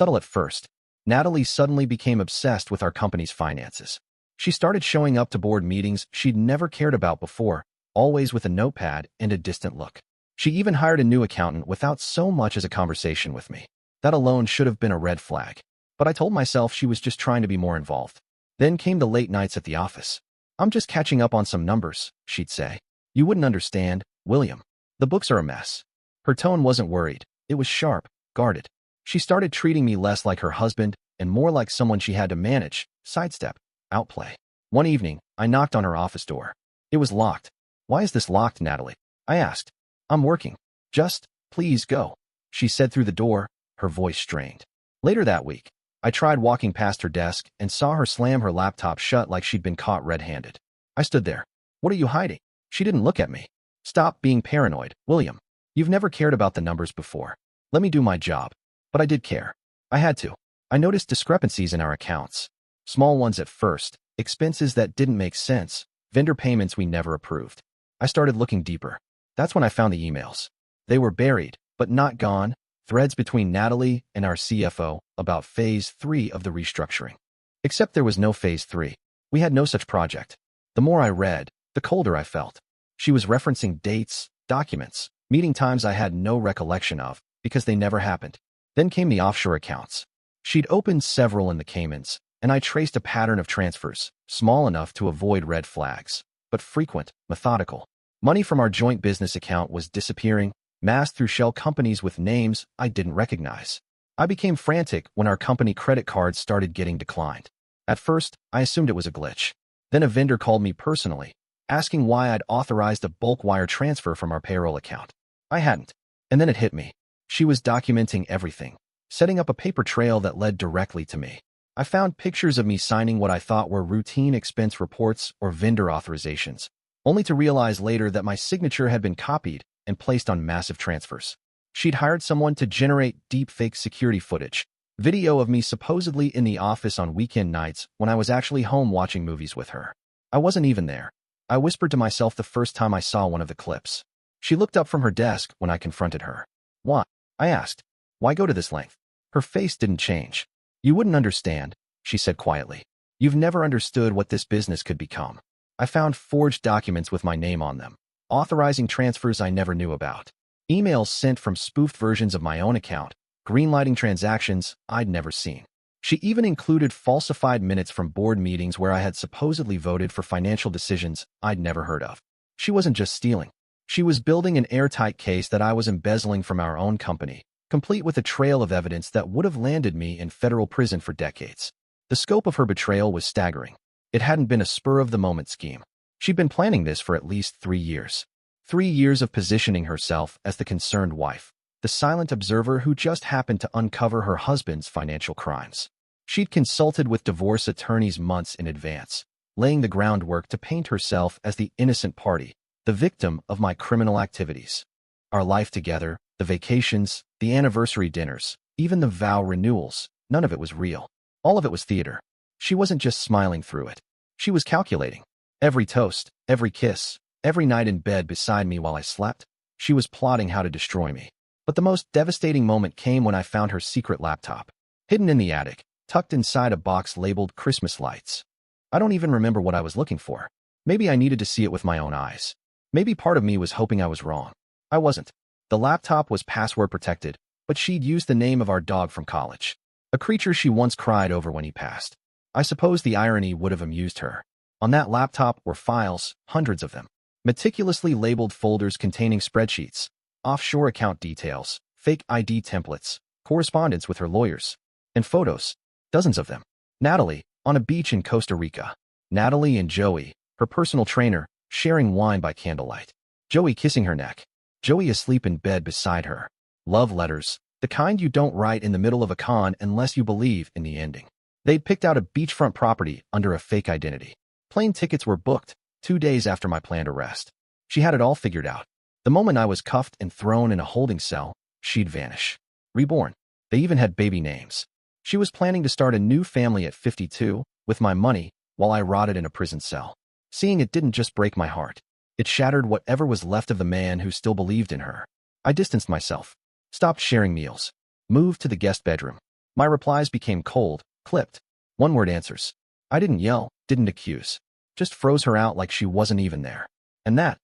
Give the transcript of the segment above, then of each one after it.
Subtle at first, Natalie suddenly became obsessed with our company's finances. She started showing up to board meetings she'd never cared about before, always with a notepad and a distant look. She even hired a new accountant without so much as a conversation with me. That alone should have been a red flag. But I told myself she was just trying to be more involved. Then came the late nights at the office. "I'm just catching up on some numbers," she'd say. "You wouldn't understand, William. The books are a mess." Her tone wasn't worried. It was sharp, guarded. She started treating me less like her husband and more like someone she had to manage, sidestep, outplay. One evening, I knocked on her office door. It was locked. "Why is this locked, Natalie?" I asked. "I'm working. Just, please go," she said through the door, her voice strained. Later that week, I tried walking past her desk and saw her slam her laptop shut like she'd been caught red-handed. I stood there. "What are you hiding?" She didn't look at me. "Stop being paranoid, William. You've never cared about the numbers before. Let me do my job." But I did care. I had to. I noticed discrepancies in our accounts. Small ones at first, expenses that didn't make sense, vendor payments we never approved. I started looking deeper. That's when I found the emails. They were buried, but not gone, threads between Natalie and our CFO about Phase 3 of the restructuring. Except there was no Phase 3. We had no such project. The more I read, the colder I felt. She was referencing dates, documents, meeting times I had no recollection of, because they never happened. Then came the offshore accounts. She'd opened several in the Caymans, and I traced a pattern of transfers, small enough to avoid red flags, but frequent, methodical. Money from our joint business account was disappearing, masked through shell companies with names I didn't recognize. I became frantic when our company credit cards started getting declined. At first, I assumed it was a glitch. Then a vendor called me personally, asking why I'd authorized a bulk wire transfer from our payroll account. I hadn't. And then it hit me. She was documenting everything, setting up a paper trail that led directly to me. I found pictures of me signing what I thought were routine expense reports or vendor authorizations, only to realize later that my signature had been copied and placed on massive transfers. She'd hired someone to generate deep-fake security footage, video of me supposedly in the office on weekend nights when I was actually home watching movies with her. I wasn't even there. I whispered to myself the first time I saw one of the clips. She looked up from her desk when I confronted her. "Why?" I asked. "Why go to this length?" Her face didn't change. "You wouldn't understand," she said quietly. "You've never understood what this business could become." I found forged documents with my name on them, authorizing transfers I never knew about. Emails sent from spoofed versions of my own account, greenlighting transactions I'd never seen. She even included falsified minutes from board meetings where I had supposedly voted for financial decisions I'd never heard of. She wasn't just stealing. She was building an airtight case that I was embezzling from our own company, complete with a trail of evidence that would have landed me in federal prison for decades. The scope of her betrayal was staggering. It hadn't been a spur-of-the-moment scheme. She'd been planning this for at least 3 years. 3 years of positioning herself as the concerned wife, the silent observer who just happened to uncover her husband's financial crimes. She'd consulted with divorce attorneys months in advance, laying the groundwork to paint herself as the innocent party, the victim of my criminal activities. Our life together, the vacations, the anniversary dinners, even the vow renewals, none of it was real. All of it was theater. She wasn't just smiling through it. She was calculating. Every toast, every kiss, every night in bed beside me while I slept, she was plotting how to destroy me. But the most devastating moment came when I found her secret laptop, hidden in the attic, tucked inside a box labeled Christmas lights. I don't even remember what I was looking for. Maybe I needed to see it with my own eyes. Maybe part of me was hoping I was wrong. I wasn't. The laptop was password protected, but she'd used the name of our dog from college, a creature she once cried over when he passed. I suppose the irony would have amused her. On that laptop were files, hundreds of them, meticulously labeled folders containing spreadsheets, offshore account details, fake ID templates, correspondence with her lawyers, and photos, dozens of them. Natalie, on a beach in Costa Rica. Natalie and Joey, her personal trainer, sharing wine by candlelight. Joey kissing her neck. Joey asleep in bed beside her. Love letters, the kind you don't write in the middle of a con unless you believe in the ending. They'd picked out a beachfront property under a fake identity. Plane tickets were booked 2 days after my planned arrest. She had it all figured out. The moment I was cuffed and thrown in a holding cell, she'd vanish. Reborn. They even had baby names. She was planning to start a new family at 52, with my money, while I rotted in a prison cell. Seeing it didn't just break my heart. It shattered whatever was left of the man who still believed in her. I distanced myself, stopped sharing meals, moved to the guest bedroom. My replies became cold, clipped, one-word answers. I didn't yell, didn't accuse. Just froze her out like she wasn't even there. And that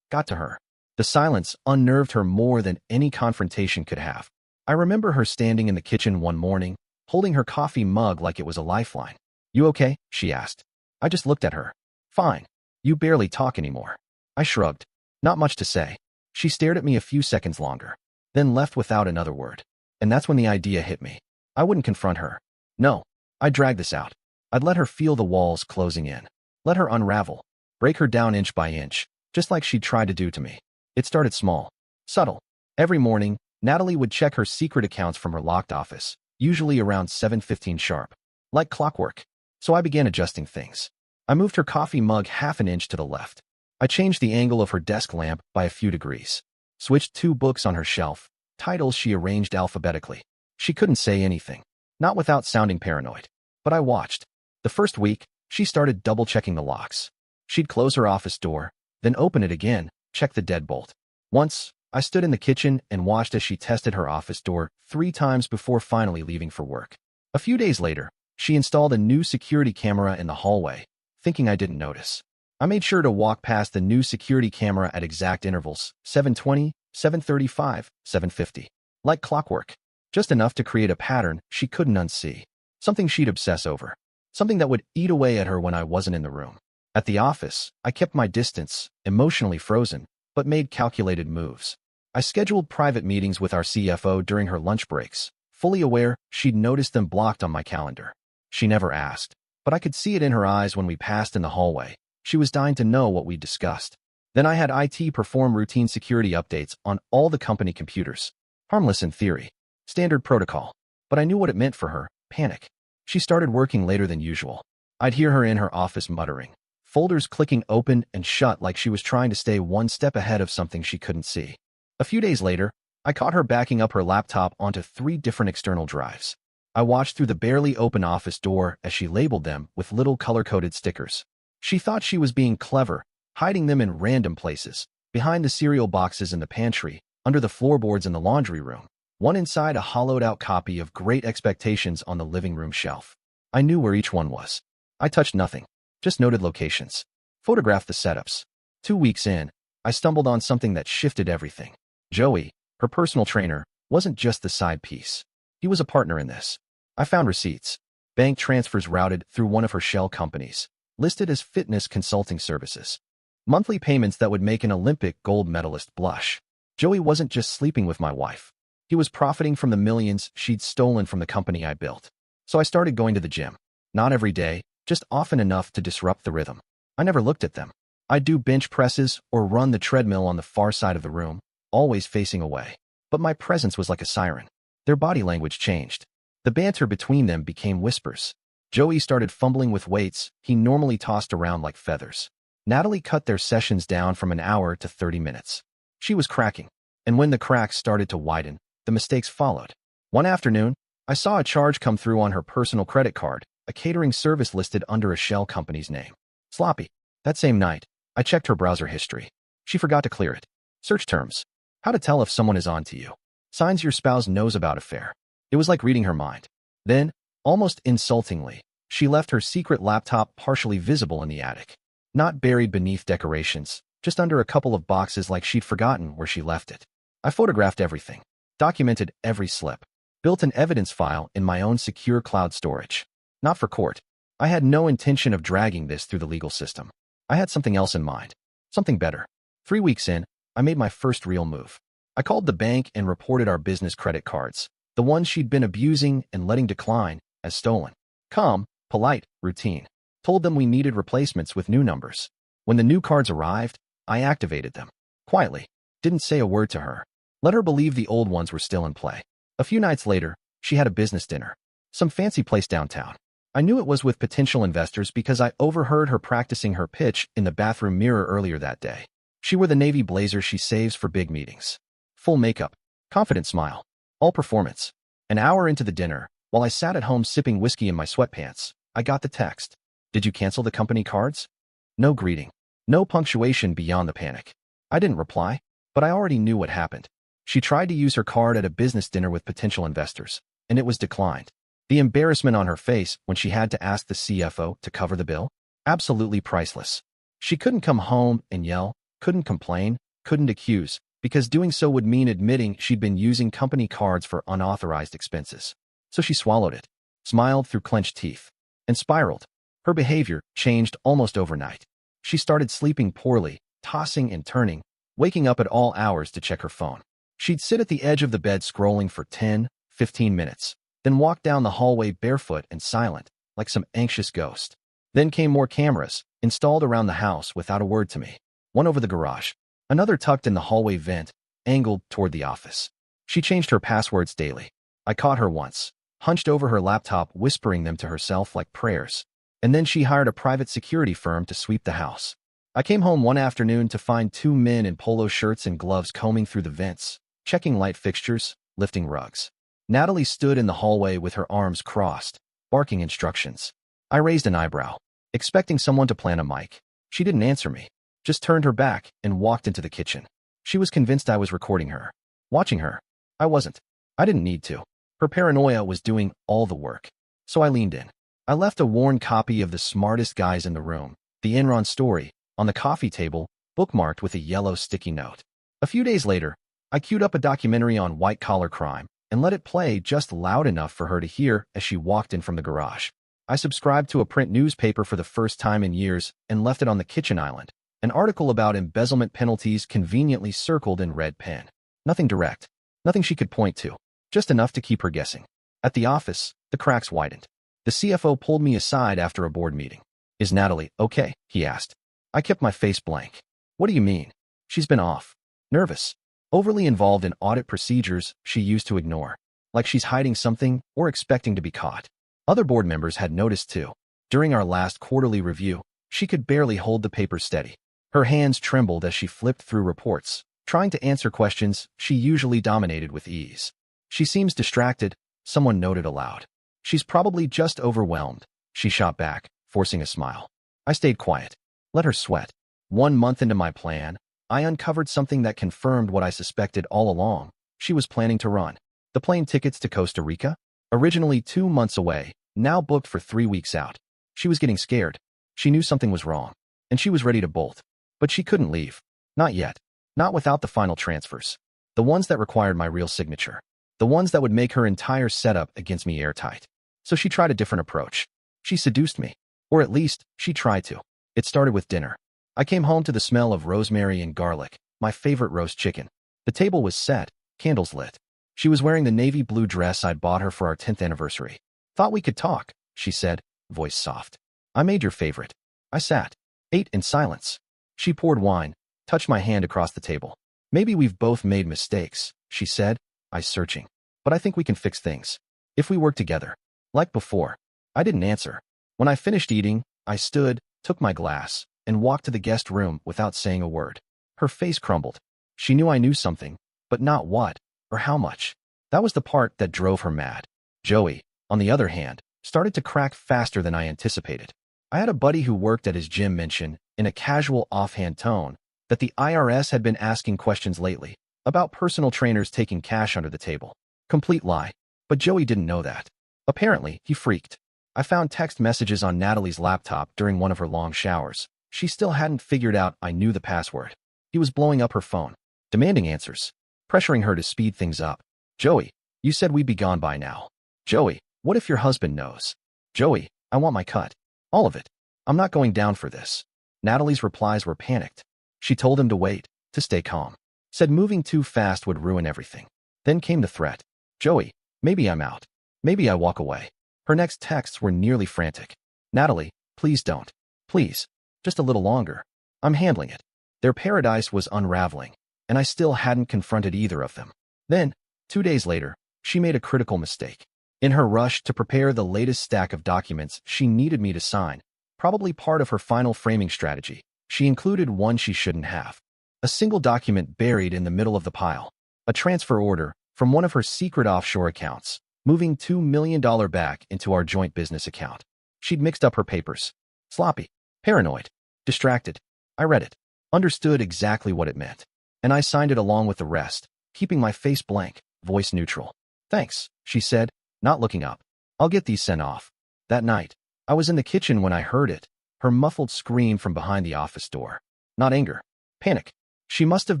got to her. The silence unnerved her more than any confrontation could have. I remember her standing in the kitchen one morning, holding her coffee mug like it was a lifeline. "You okay?" she asked. I just looked at her. "Fine. You barely talk anymore." I shrugged. Not much to say. She stared at me a few seconds longer, then left without another word. And that's when the idea hit me. I wouldn't confront her. No. I'd drag this out. I'd let her feel the walls closing in. Let her unravel. Break her down inch by inch, just like she'd tried to do to me. It started small. Subtle. Every morning, Natalie would check her secret accounts from her locked office, usually around 7:15 sharp. Like clockwork. So I began adjusting things. I moved her coffee mug half an inch to the left. I changed the angle of her desk lamp by a few degrees. Switched 2 books on her shelf, titles she arranged alphabetically. She couldn't say anything. Not without sounding paranoid. But I watched. The first week, she started double-checking the locks. She'd close her office door, then open it again, check the deadbolt. Once, I stood in the kitchen and watched as she tested her office door 3 times before finally leaving for work. A few days later, she installed a new security camera in the hallway, thinking I didn't notice. I made sure to walk past the new security camera at exact intervals, 7:20, 7:35, 7:50. Like clockwork. Just enough to create a pattern she couldn't unsee. Something she'd obsess over. Something that would eat away at her when I wasn't in the room. At the office, I kept my distance, emotionally frozen, but made calculated moves. I scheduled private meetings with our CFO during her lunch breaks, fully aware she'd noticed them blocked on my calendar. She never asked, but I could see it in her eyes when we passed in the hallway. She was dying to know what we'd discussed. Then I had IT perform routine security updates on all the company computers. Harmless in theory. Standard protocol. But I knew what it meant for her. Panic. She started working later than usual. I'd hear her in her office muttering. Folders clicking open and shut like she was trying to stay one step ahead of something she couldn't see. A few days later, I caught her backing up her laptop onto 3 different external drives. I watched through the barely open office door as she labeled them with little color-coded stickers. She thought she was being clever, hiding them in random places, behind the cereal boxes in the pantry, under the floorboards in the laundry room, one inside a hollowed-out copy of Great Expectations on the living room shelf. I knew where each one was. I touched nothing, just noted locations. Photographed the setups. 2 weeks in, I stumbled on something that shifted everything. Joey, her personal trainer, wasn't just the side piece. He was a partner in this. I found receipts. Bank transfers routed through one of her shell companies, listed as fitness consulting services. Monthly payments that would make an Olympic gold medalist blush. Joey wasn't just sleeping with my wife. He was profiting from the millions she'd stolen from the company I built. So I started going to the gym. Not every day, just often enough to disrupt the rhythm. I never looked at them. I'd do bench presses or run the treadmill on the far side of the room, always facing away. But my presence was like a siren. Their body language changed. The banter between them became whispers. Joey started fumbling with weights he normally tossed around like feathers. Natalie cut their sessions down from an hour to 30 minutes. She was cracking. And when the cracks started to widen, the mistakes followed. One afternoon, I saw a charge come through on her personal credit card, a catering service listed under a shell company's name. Sloppy. That same night, I checked her browser history. She forgot to clear it. Search terms. How to tell if someone is on to you. Signs your spouse knows about affair. It was like reading her mind. Then, almost insultingly, she left her secret laptop partially visible in the attic. Not buried beneath decorations, just under a couple of boxes like she'd forgotten where she left it. I photographed everything. Documented every slip. Built an evidence file in my own secure cloud storage. Not for court. I had no intention of dragging this through the legal system. I had something else in mind. Something better. 3 weeks in, I made my first real move. I called the bank and reported our business credit cards, the ones she'd been abusing and letting decline, as stolen. Calm, polite, routine. Told them we needed replacements with new numbers. When the new cards arrived, I activated them. Quietly. Didn't say a word to her. Let her believe the old ones were still in play. A few nights later, she had a business dinner. Some fancy place downtown. I knew it was with potential investors because I overheard her practicing her pitch in the bathroom mirror earlier that day. She wore the navy blazer she saves for big meetings. Full makeup. Confident smile. All performance. An hour into the dinner, while I sat at home sipping whiskey in my sweatpants, I got the text. Did you cancel the company cards? No greeting. No punctuation beyond the panic. I didn't reply, but I already knew what happened. She tried to use her card at a business dinner with potential investors, and it was declined. The embarrassment on her face when she had to ask the CFO to cover the bill? Absolutely priceless. She couldn't come home and yell, couldn't complain, couldn't accuse, because doing so would mean admitting she'd been using company cards for unauthorized expenses. So she swallowed it, smiled through clenched teeth, and spiraled. Her behavior changed almost overnight. She started sleeping poorly, tossing and turning, waking up at all hours to check her phone. She'd sit at the edge of the bed scrolling for 10, 15 minutes, then walk down the hallway barefoot and silent, like some anxious ghost. Then came more cameras, installed around the house without a word to me. One over the garage, another tucked in the hallway vent, angled toward the office. She changed her passwords daily. I caught her once, hunched over her laptop whispering them to herself like prayers. And then she hired a private security firm to sweep the house. I came home one afternoon to find two men in polo shirts and gloves combing through the vents, checking light fixtures, lifting rugs. Natalie stood in the hallway with her arms crossed, barking instructions. I raised an eyebrow, expecting someone to plant a mic. She didn't answer me, just turned her back and walked into the kitchen. She was convinced I was recording her, watching her. I wasn't. I didn't need to. Her paranoia was doing all the work. So I leaned in. I left a worn copy of The Smartest Guys in the Room, the Enron story, on the coffee table, bookmarked with a yellow sticky note. A few days later, I queued up a documentary on white-collar crime and let it play just loud enough for her to hear as she walked in from the garage. I subscribed to a print newspaper for the first time in years and left it on the kitchen island, an article about embezzlement penalties conveniently circled in red pen. Nothing direct, nothing she could point to, just enough to keep her guessing. At the office, the cracks widened. The CFO pulled me aside after a board meeting. "Is Natalie okay?" he asked. I kept my face blank. "What do you mean?" "She's been off. Nervous. Overly involved in audit procedures she used to ignore. Like she's hiding something or expecting to be caught." Other board members had noticed too. During our last quarterly review, she could barely hold the paper steady. Her hands trembled as she flipped through reports, trying to answer questions she usually dominated with ease. "She seems distracted," someone noted aloud. "She's probably just overwhelmed," she shot back, forcing a smile. I stayed quiet. Let her sweat. 1 month into my plan, I uncovered something that confirmed what I suspected all along. She was planning to run. The plane tickets to Costa Rica? Originally 2 months away, now booked for 3 weeks out. She was getting scared. She knew something was wrong, and she was ready to bolt. But she couldn't leave. Not yet. Not without the final transfers. The ones that required my real signature. The ones that would make her entire setup against me airtight. So she tried a different approach. She seduced me. Or at least, she tried to. It started with dinner. I came home to the smell of rosemary and garlic, my favorite roast chicken. The table was set, candles lit. She was wearing the navy blue dress I'd bought her for our 10th anniversary. "Thought we could talk," she said, voice soft. "I made your favorite." I sat, ate in silence. She poured wine, touched my hand across the table. "Maybe we've both made mistakes," she said, eyes searching. "But I think we can fix things. If we work together. Like before." I didn't answer. When I finished eating, I stood, took my glass, and walked to the guest room without saying a word. Her face crumbled. She knew I knew something, but not what, or how much. That was the part that drove her mad. Joey, on the other hand, started to crack faster than I anticipated. I had a buddy who worked at his gym mention, in a casual offhand tone, that the IRS had been asking questions lately about personal trainers taking cash under the table. Complete lie. But Joey didn't know that. Apparently, he freaked. I found text messages on Natalie's laptop during one of her long showers. She still hadn't figured out I knew the password. He was blowing up her phone, demanding answers, pressuring her to speed things up. "Joey, you said we'd be gone by now." "Joey, what if your husband knows?" "Joey, I want my cut. All of it. I'm not going down for this." Natalie's replies were panicked. She told him to wait, to stay calm. Said moving too fast would ruin everything. Then came the threat. "Joey, maybe I'm out. Maybe I walk away." Her next texts were nearly frantic. "Natalie, please don't. Please. Just a little longer. I'm handling it." Their paradise was unraveling, and I still hadn't confronted either of them. Then, 2 days later, she made a critical mistake. In her rush to prepare the latest stack of documents she needed me to sign, probably part of her final framing strategy, she included one she shouldn't have. A single document buried in the middle of the pile. A transfer order from one of her secret offshore accounts, moving $2 million back into our joint business account. She'd mixed up her papers. Sloppy, paranoid, distracted. I read it, understood exactly what it meant, and I signed it along with the rest, keeping my face blank, voice neutral. "Thanks," she said, not looking up. I'll get these sent off. That night, I was in the kitchen when I heard it, her muffled scream from behind the office door. Not anger. Panic. She must have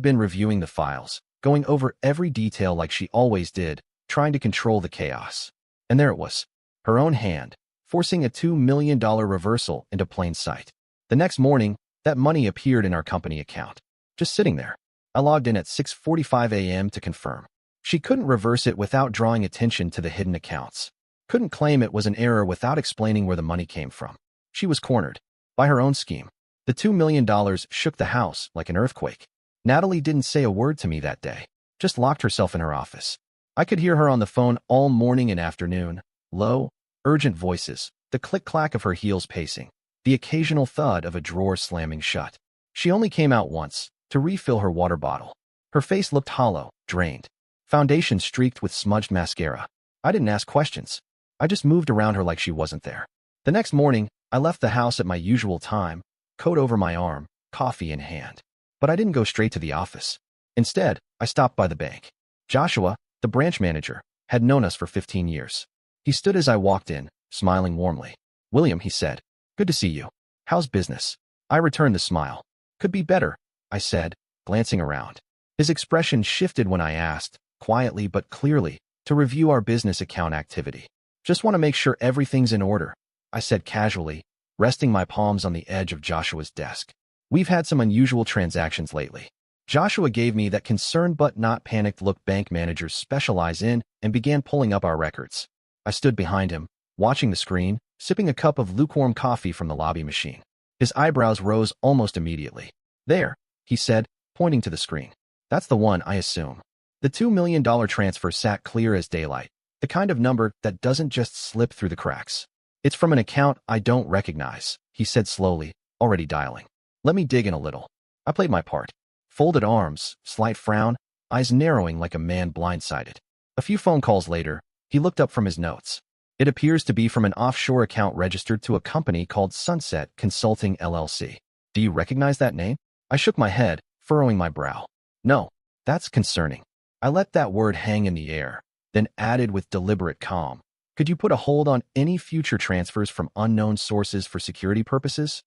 been reviewing the files, going over every detail like she always did, trying to control the chaos. And there it was, her own hand, forcing a $2 million reversal into plain sight. The next morning, that money appeared in our company account, just sitting there. I logged in at 6:45 a.m. to confirm. She couldn't reverse it without drawing attention to the hidden accounts. Couldn't claim it was an error without explaining where the money came from. She was cornered by her own scheme. The $2 million shook the house like an earthquake. Natalie didn't say a word to me that day, just locked herself in her office. I could hear her on the phone all morning and afternoon. Low, urgent voices, the click-clack of her heels pacing, the occasional thud of a drawer slamming shut. She only came out once, to refill her water bottle. Her face looked hollow, drained. Foundation streaked with smudged mascara. I didn't ask questions. I just moved around her like she wasn't there. The next morning, I left the house at my usual time, coat over my arm, coffee in hand. But I didn't go straight to the office. Instead, I stopped by the bank. Joshua, the branch manager, had known us for 15 years. He stood as I walked in, smiling warmly. "William," he said, "good to see you. How's business?" I returned the smile. "Could be better," I said, glancing around. His expression shifted when I asked, quietly but clearly, to review our business account activity. "Just want to make sure everything's in order," I said casually, resting my palms on the edge of Joshua's desk. "We've had some unusual transactions lately." Joshua gave me that concerned but not panicked look bank managers specialize in and began pulling up our records. I stood behind him, watching the screen, sipping a cup of lukewarm coffee from the lobby machine. His eyebrows rose almost immediately. "There," he said, pointing to the screen. "That's the one, I assume." The $2 million transfer sat clear as daylight, the kind of number that doesn't just slip through the cracks. "It's from an account I don't recognize," he said slowly, already dialing. "Let me dig in a little." I played my part. Folded arms, slight frown, eyes narrowing like a man blindsided. A few phone calls later, he looked up from his notes. "It appears to be from an offshore account registered to a company called Sunset Consulting LLC. Do you recognize that name?" I shook my head, furrowing my brow. "No, that's concerning." I let that word hang in the air, then added with deliberate calm. "Could you put a hold on any future transfers from unknown sources for security purposes?"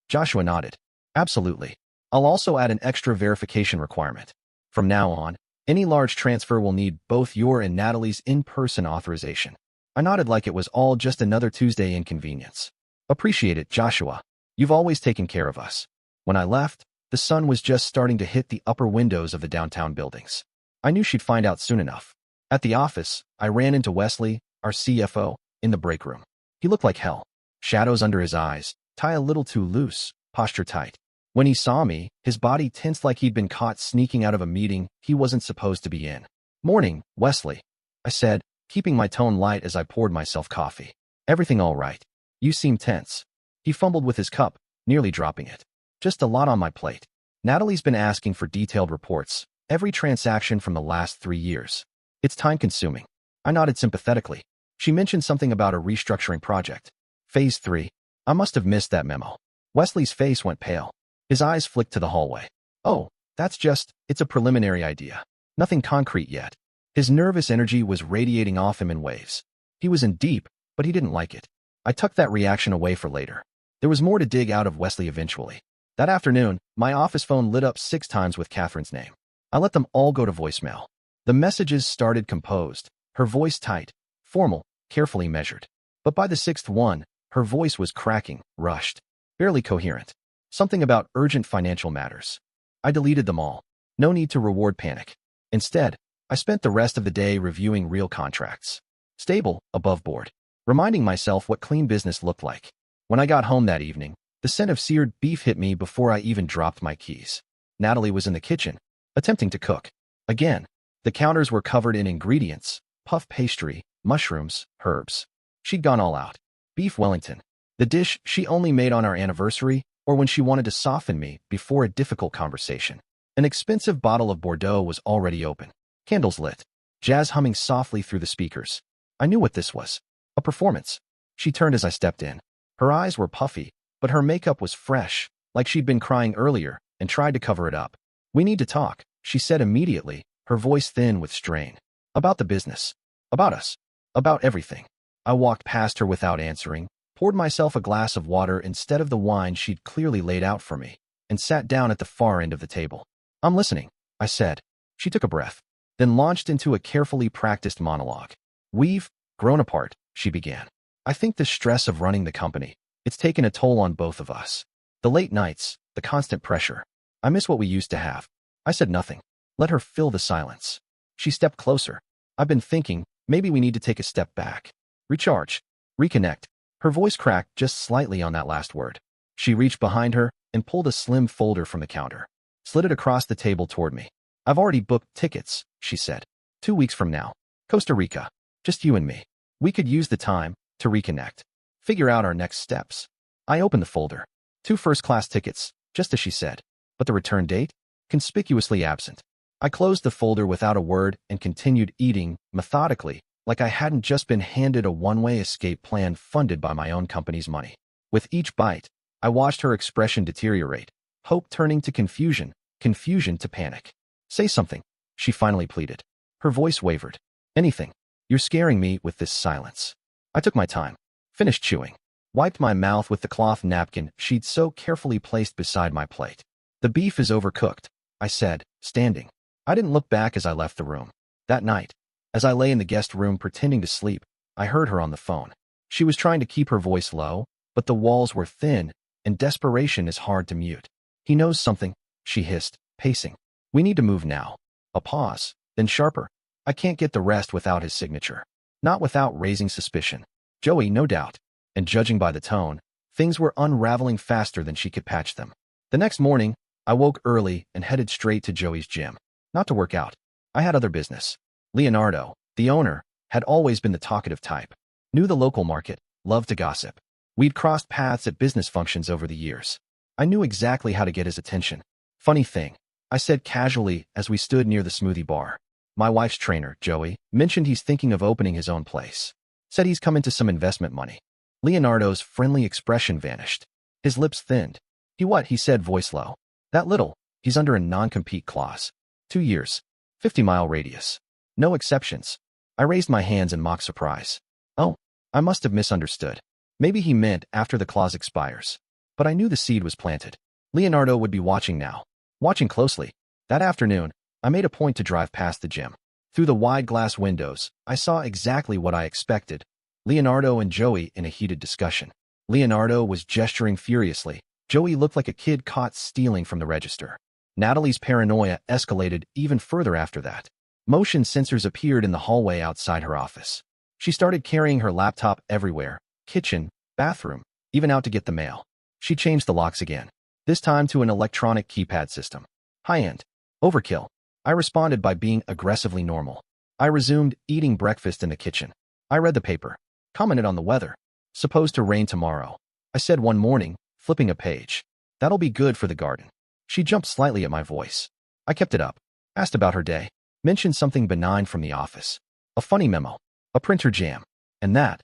Joshua nodded. "Absolutely. I'll also add an extra verification requirement. From now on, any large transfer will need both your and Natalie's in-person authorization." I nodded like it was all just another Tuesday inconvenience. "Appreciate it, Joshua. You've always taken care of us." When I left, the sun was just starting to hit the upper windows of the downtown buildings. I knew she'd find out soon enough. At the office, I ran into Wesley, our CFO, in the break room. He looked like hell. Shadows under his eyes, tie a little too loose, posture tight. When he saw me, his body tensed like he'd been caught sneaking out of a meeting he wasn't supposed to be in. "Morning, Wesley," I said, keeping my tone light as I poured myself coffee. "Everything all right? You seem tense." He fumbled with his cup, nearly dropping it. "Just a lot on my plate. Natalie's been asking for detailed reports, every transaction from the last 3 years. It's time-consuming." I nodded sympathetically. She mentioned something about a restructuring project. Phase 3. I must have missed that memo. Wesley's face went pale. His eyes flicked to the hallway. "Oh, it's a preliminary idea. Nothing concrete yet." His nervous energy was radiating off him in waves. He was in deep, but he didn't like it. I tucked that reaction away for later. There was more to dig out of Wesley eventually. That afternoon, my office phone lit up 6 times with Catherine's name. I let them all go to voicemail. The messages started composed, her voice tight, formal, carefully measured. But by the 6th one, her voice was cracking, rushed, barely coherent. Something about urgent financial matters. I deleted them all. No need to reward panic. Instead, I spent the rest of the day reviewing real contracts. Stable, above board. Reminding myself what clean business looked like. When I got home that evening, the scent of seared beef hit me before I even dropped my keys. Natalie was in the kitchen, attempting to cook. Again, the counters were covered in ingredients, puff pastry, mushrooms, herbs. She'd gone all out. Beef Wellington. The dish she only made on our anniversary or when she wanted to soften me before a difficult conversation. An expensive bottle of Bordeaux was already open. Candles lit. Jazz humming softly through the speakers. I knew what this was. A performance. She turned as I stepped in. Her eyes were puffy, but her makeup was fresh, like she'd been crying earlier and tried to cover it up. "We need to talk," she said immediately, her voice thin with strain. "About the business. About us. About everything. I walked past her without answering, poured myself a glass of water instead of the wine she'd clearly laid out for me, and sat down at the far end of the table. I'm listening, I said. She took a breath, then launched into a carefully practiced monologue. We've grown apart, she began. I think the stress of running the company, it's taken a toll on both of us. The late nights, the constant pressure. I miss what we used to have. I said nothing. Let her fill the silence. She stepped closer. I've been thinking, maybe we need to take a step back. Recharge. Reconnect. Her voice cracked just slightly on that last word. She reached behind her and pulled a slim folder from the counter. Slid it across the table toward me. I've already booked tickets, she said. 2 weeks from now. Costa Rica. Just you and me. We could use the time to reconnect. Figure out our next steps. I opened the folder. 2 first-class tickets, just as she said. But the return date? Conspicuously absent. I closed the folder without a word and continued eating, methodically, like I hadn't just been handed a one-way escape plan funded by my own company's money. With each bite, I watched her expression deteriorate, hope turning to confusion, confusion to panic. Say something, she finally pleaded. Her voice wavered. Anything. You're scaring me with this silence. I took my time, finished chewing, wiped my mouth with the cloth napkin she'd so carefully placed beside my plate. The beef is overcooked, I said, standing. I didn't look back as I left the room. That night, as I lay in the guest room pretending to sleep, I heard her on the phone. She was trying to keep her voice low, but the walls were thin, and desperation is hard to mute. He knows something, she hissed, pacing. We need to move now. A pause, then sharper. I can't get the rest without his signature. Not without raising suspicion. Joey, no doubt. And judging by the tone, things were unraveling faster than she could patch them. The next morning, I woke early and headed straight to Joey's gym. Not to work out. I had other business. Leonardo, the owner, had always been the talkative type. Knew the local market, loved to gossip. We'd crossed paths at business functions over the years. I knew exactly how to get his attention. Funny thing, I said casually as we stood near the smoothie bar. My wife's trainer, Joey, mentioned he's thinking of opening his own place. Said he's come into some investment money. Leonardo's friendly expression vanished. His lips thinned. He said, voice low. That little. He's under a non-compete clause. 2 years. 50-mile radius. No exceptions. I raised my hands in mock surprise. Oh, I must have misunderstood. Maybe he meant after the clause expires. But I knew the seed was planted. Leonardo would be watching now. Watching closely. That afternoon, I made a point to drive past the gym. Through the wide glass windows, I saw exactly what I expected. Leonardo and Joey in a heated discussion. Leonardo was gesturing furiously. Joey looked like a kid caught stealing from the register. Natalie's paranoia escalated even further after that. Motion sensors appeared in the hallway outside her office. She started carrying her laptop everywhere. Kitchen, bathroom, even out to get the mail. She changed the locks again. This time to an electronic keypad system. High-end. Overkill. I responded by being aggressively normal. I resumed eating breakfast in the kitchen. I read the paper. Commented on the weather. Supposed to rain tomorrow. I said one morning, flipping a page. That'll be good for the garden. She jumped slightly at my voice. I kept it up. Asked about her day. Mentioned something benign from the office. A funny memo. A printer jam. And that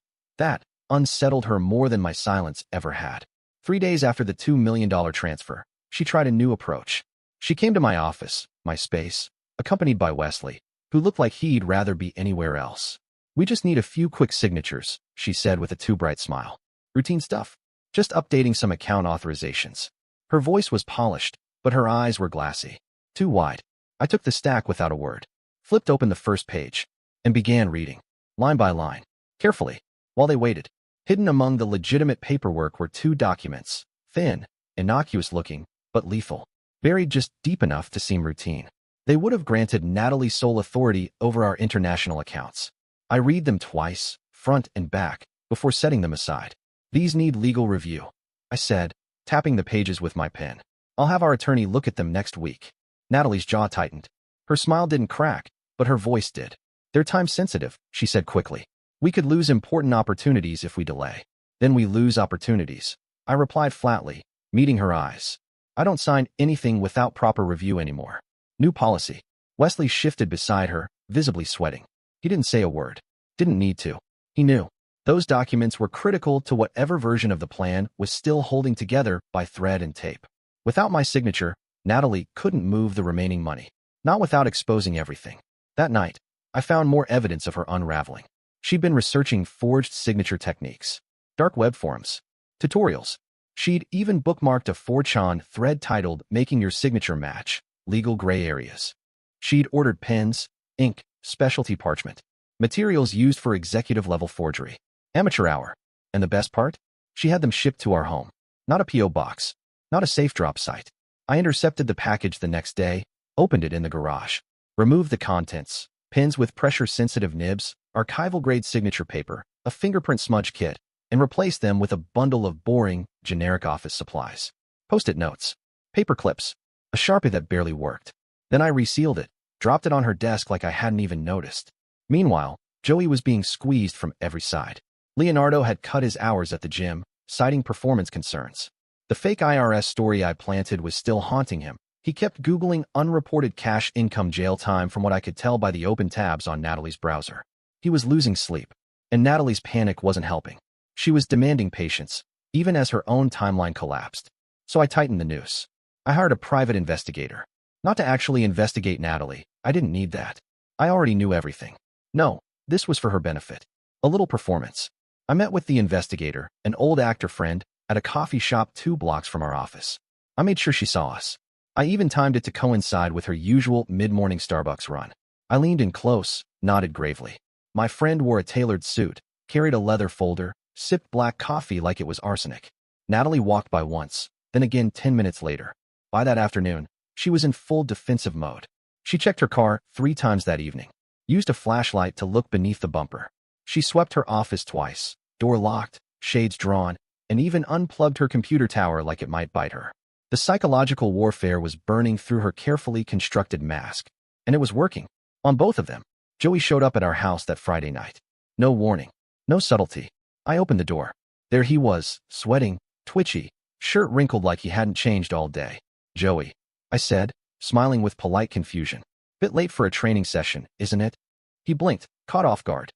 unsettled her more than my silence ever had. 3 days after the $2 million transfer, she tried a new approach. She came to my office, my space, accompanied by Wesley, who looked like he'd rather be anywhere else. We just need a few quick signatures, she said with a too bright smile. Routine stuff. Just updating some account authorizations. Her voice was polished, but her eyes were glassy. Too wide. I took the stack without a word, flipped open the first page, and began reading, line by line, carefully, while they waited. Hidden among the legitimate paperwork were 2 documents, thin, innocuous-looking, but lethal, buried just deep enough to seem routine. They would have granted Natalie sole authority over our international accounts. I read them twice, front and back, before setting them aside. These need legal review, I said, tapping the pages with my pen. I'll have our attorney look at them next week. Natalie's jaw tightened. Her smile didn't crack, but her voice did. They're time-sensitive, she said quickly. We could lose important opportunities if we delay. Then we lose opportunities. I replied flatly, meeting her eyes. I don't sign anything without proper review anymore. New policy. Wesley shifted beside her, visibly sweating. He didn't say a word. Didn't need to. He knew. Those documents were critical to whatever version of the plan was still holding together by thread and tape. Without my signature, Natalie couldn't move the remaining money. Not without exposing everything. That night, I found more evidence of her unraveling. She'd been researching forged signature techniques, dark web forums, tutorials. She'd even bookmarked a 4chan thread titled Making Your Signature Match, Legal Gray Areas. She'd ordered pens, ink, specialty parchment, materials used for executive-level forgery, amateur hour. And the best part? She had them shipped to our home. Not a P.O. box, not a safe drop site. I intercepted the package the next day, opened it in the garage, removed the contents, pins with pressure-sensitive nibs, archival-grade signature paper, a fingerprint smudge kit, and replaced them with a bundle of boring, generic office supplies. Post-it notes, paper clips, a Sharpie that barely worked. Then I resealed it, dropped it on her desk like I hadn't even noticed. Meanwhile, Joey was being squeezed from every side. Leonardo had cut his hours at the gym, citing performance concerns. The fake IRS story I planted was still haunting him. He kept Googling unreported cash income jail time from what I could tell by the open tabs on Natalie's browser. He was losing sleep, and Natalie's panic wasn't helping. She was demanding patience, even as her own timeline collapsed. So I tightened the noose. I hired a private investigator. Not to actually investigate Natalie. I didn't need that. I already knew everything. No, this was for her benefit. A little performance. I met with the investigator, an old actor friend, at a coffee shop 2 blocks from our office. I made sure she saw us. I even timed it to coincide with her usual mid-morning Starbucks run. I leaned in close, nodded gravely. My friend wore a tailored suit, carried a leather folder, sipped black coffee like it was arsenic. Natalie walked by once, then again 10 minutes later. By that afternoon, she was in full defensive mode. She checked her car 3 times that evening, used a flashlight to look beneath the bumper. She swept her office twice, door locked, shades drawn, and even unplugged her computer tower like it might bite her. The psychological warfare was burning through her carefully constructed mask, and it was working. On both of them. Joey showed up at our house that Friday night. No warning, no subtlety. I opened the door. There he was, sweating, twitchy, shirt wrinkled like he hadn't changed all day. Joey, I said, smiling with polite confusion. Bit late for a training session, isn't it? He blinked, caught off guard.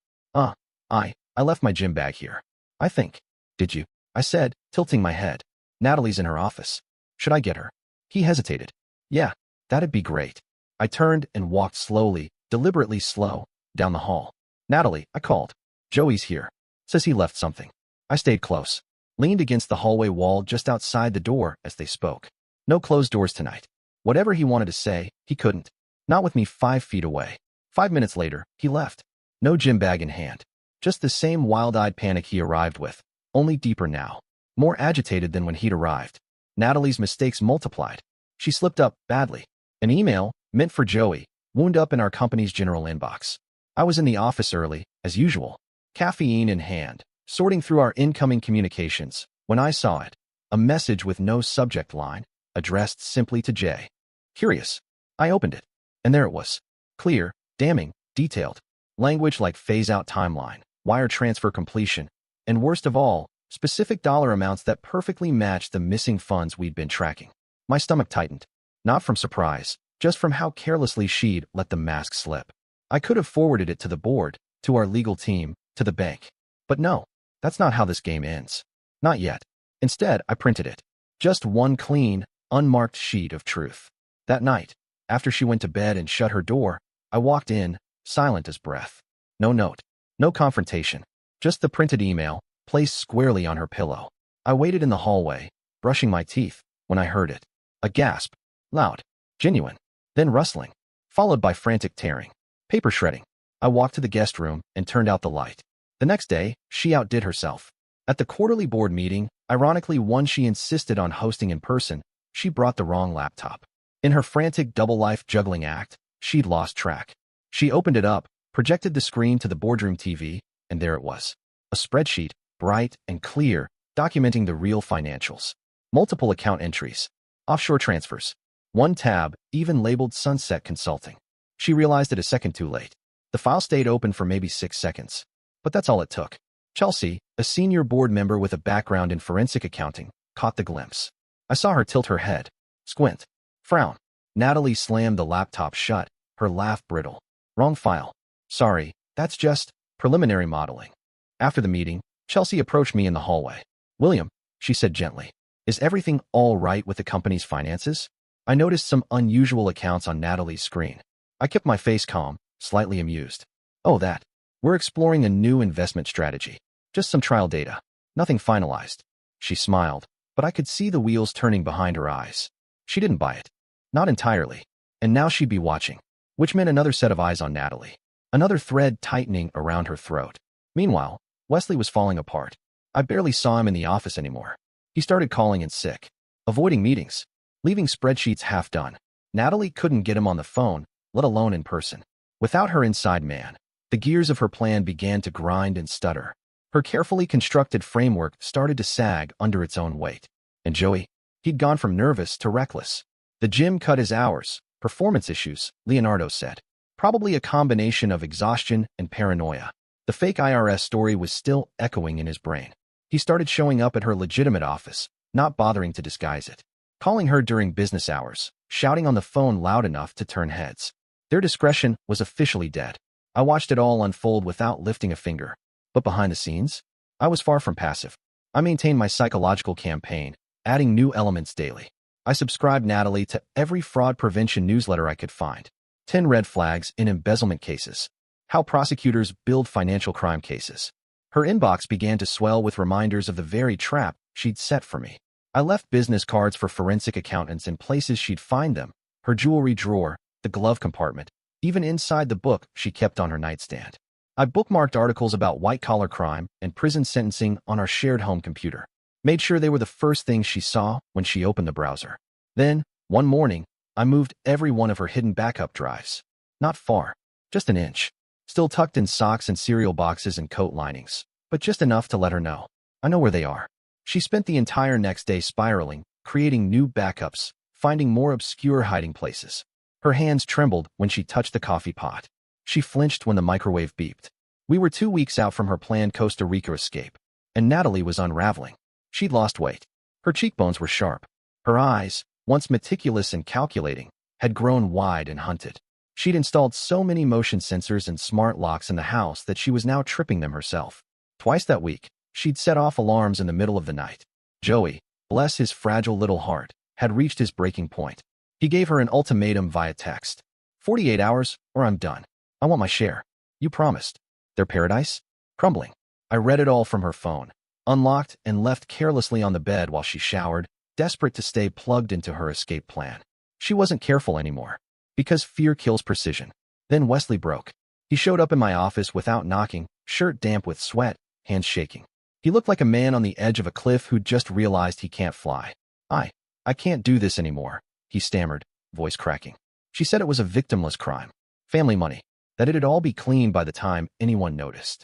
I left my gym bag here. I think. Did you? I said, tilting my head. Natalie's in her office. Should I get her? He hesitated. Yeah, that'd be great. I turned and walked slowly, deliberately slow, down the hall. Natalie, I called. Joey's here. Says he left something. I stayed close. Leaned against the hallway wall just outside the door as they spoke. No closed doors tonight. Whatever he wanted to say, he couldn't. Not with me 5 feet away. 5 minutes later, he left. No gym bag in hand. Just the same wild-eyed panic he arrived with, only deeper now. More agitated than when he'd arrived. Natalie's mistakes multiplied. She slipped up badly. An email, meant for Joey, wound up in our company's general inbox. I was in the office early, as usual, caffeine in hand, sorting through our incoming communications, when I saw it. A message with no subject line, addressed simply to Jay. Curious. I opened it. And there it was. Clear, damning, detailed. Language like phase-out timeline, wire transfer completion, and worst of all, specific dollar amounts that perfectly matched the missing funds we'd been tracking. My stomach tightened. Not from surprise, just from how carelessly she'd let the mask slip. I could have forwarded it to the board, to our legal team, to the bank. But no, that's not how this game ends. Not yet. Instead, I printed it. Just one clean, unmarked sheet of truth. That night, after she went to bed and shut her door, I walked in, silent as breath. No note. No confrontation. Just the printed email, placed squarely on her pillow. I waited in the hallway, brushing my teeth, when I heard it. A gasp. Loud. Genuine. Then rustling. Followed by frantic tearing. Paper shredding. I walked to the guest room and turned out the light. The next day, she outdid herself. At the quarterly board meeting, ironically one she insisted on hosting in person, she brought the wrong laptop. In her frantic double-life juggling act, she'd lost track. She opened it up, projected the screen to the boardroom TV, and there it was. A spreadsheet, bright and clear, documenting the real financials. Multiple account entries. Offshore transfers. One tab, even labeled Sunset Consulting. She realized it a second too late. The file stayed open for maybe 6 seconds. But that's all it took. Chelsea, a senior board member with a background in forensic accounting, caught the glimpse. I saw her tilt her head, squint, frown. Natalie slammed the laptop shut, her laugh brittle. Wrong file. Sorry, that's just preliminary modeling. After the meeting, Chelsea approached me in the hallway. William, she said gently, is everything all right with the company's finances? I noticed some unusual accounts on Natalie's screen. I kept my face calm, slightly amused. Oh, that. We're exploring a new investment strategy. Just some trial data. Nothing finalized. She smiled, but I could see the wheels turning behind her eyes. She didn't buy it. Not entirely. And now she'd be watching, which meant another set of eyes on Natalie. Another thread tightening around her throat. Meanwhile, Wesley was falling apart. I barely saw him in the office anymore. He started calling in sick, avoiding meetings, leaving spreadsheets half done. Natalie couldn't get him on the phone, let alone in person. Without her inside man, the gears of her plan began to grind and stutter. Her carefully constructed framework started to sag under its own weight. And Joey? He'd gone from nervous to reckless. The gym cut his hours. Performance issues, Leonardo said. Probably a combination of exhaustion and paranoia. The fake IRS story was still echoing in his brain. He started showing up at her legitimate office, not bothering to disguise it. Calling her during business hours, shouting on the phone loud enough to turn heads. Their discretion was officially dead. I watched it all unfold without lifting a finger. But behind the scenes, I was far from passive. I maintained my psychological campaign, adding new elements daily. I subscribed Natalie to every fraud prevention newsletter I could find. 10 red flags in embezzlement cases. How prosecutors build financial crime cases. Her inbox began to swell with reminders of the very trap she'd set for me. I left business cards for forensic accountants in places she'd find them, her jewelry drawer, the glove compartment, even inside the book she kept on her nightstand. I bookmarked articles about white-collar crime and prison sentencing on our shared home computer. Made sure they were the first things she saw when she opened the browser. Then, one morning, I moved every one of her hidden backup drives. Not far, just an inch. Still tucked in socks and cereal boxes and coat linings, but just enough to let her know. I know where they are. She spent the entire next day spiraling, creating new backups, finding more obscure hiding places. Her hands trembled when she touched the coffee pot. She flinched when the microwave beeped. We were 2 weeks out from her planned Costa Rica escape, and Natalie was unraveling. She'd lost weight. Her cheekbones were sharp. Her eyes, once meticulous and calculating, had grown wide and hunted. She'd installed so many motion sensors and smart locks in the house that she was now tripping them herself. Twice that week, she'd set off alarms in the middle of the night. Joey, bless his fragile little heart, had reached his breaking point. He gave her an ultimatum via text. 48 hours, or I'm done. I want my share. You promised. Their paradise? Crumbling. I read it all from her phone, unlocked and left carelessly on the bed while she showered, desperate to stay plugged into her escape plan. She wasn't careful anymore, because fear kills precision. Then Wesley broke. He showed up in my office without knocking, shirt damp with sweat, hands shaking. He looked like a man on the edge of a cliff who'd just realized he can't fly. I can't do this anymore, he stammered, voice cracking. She said it was a victimless crime. Family money. That it'd all be clean by the time anyone noticed.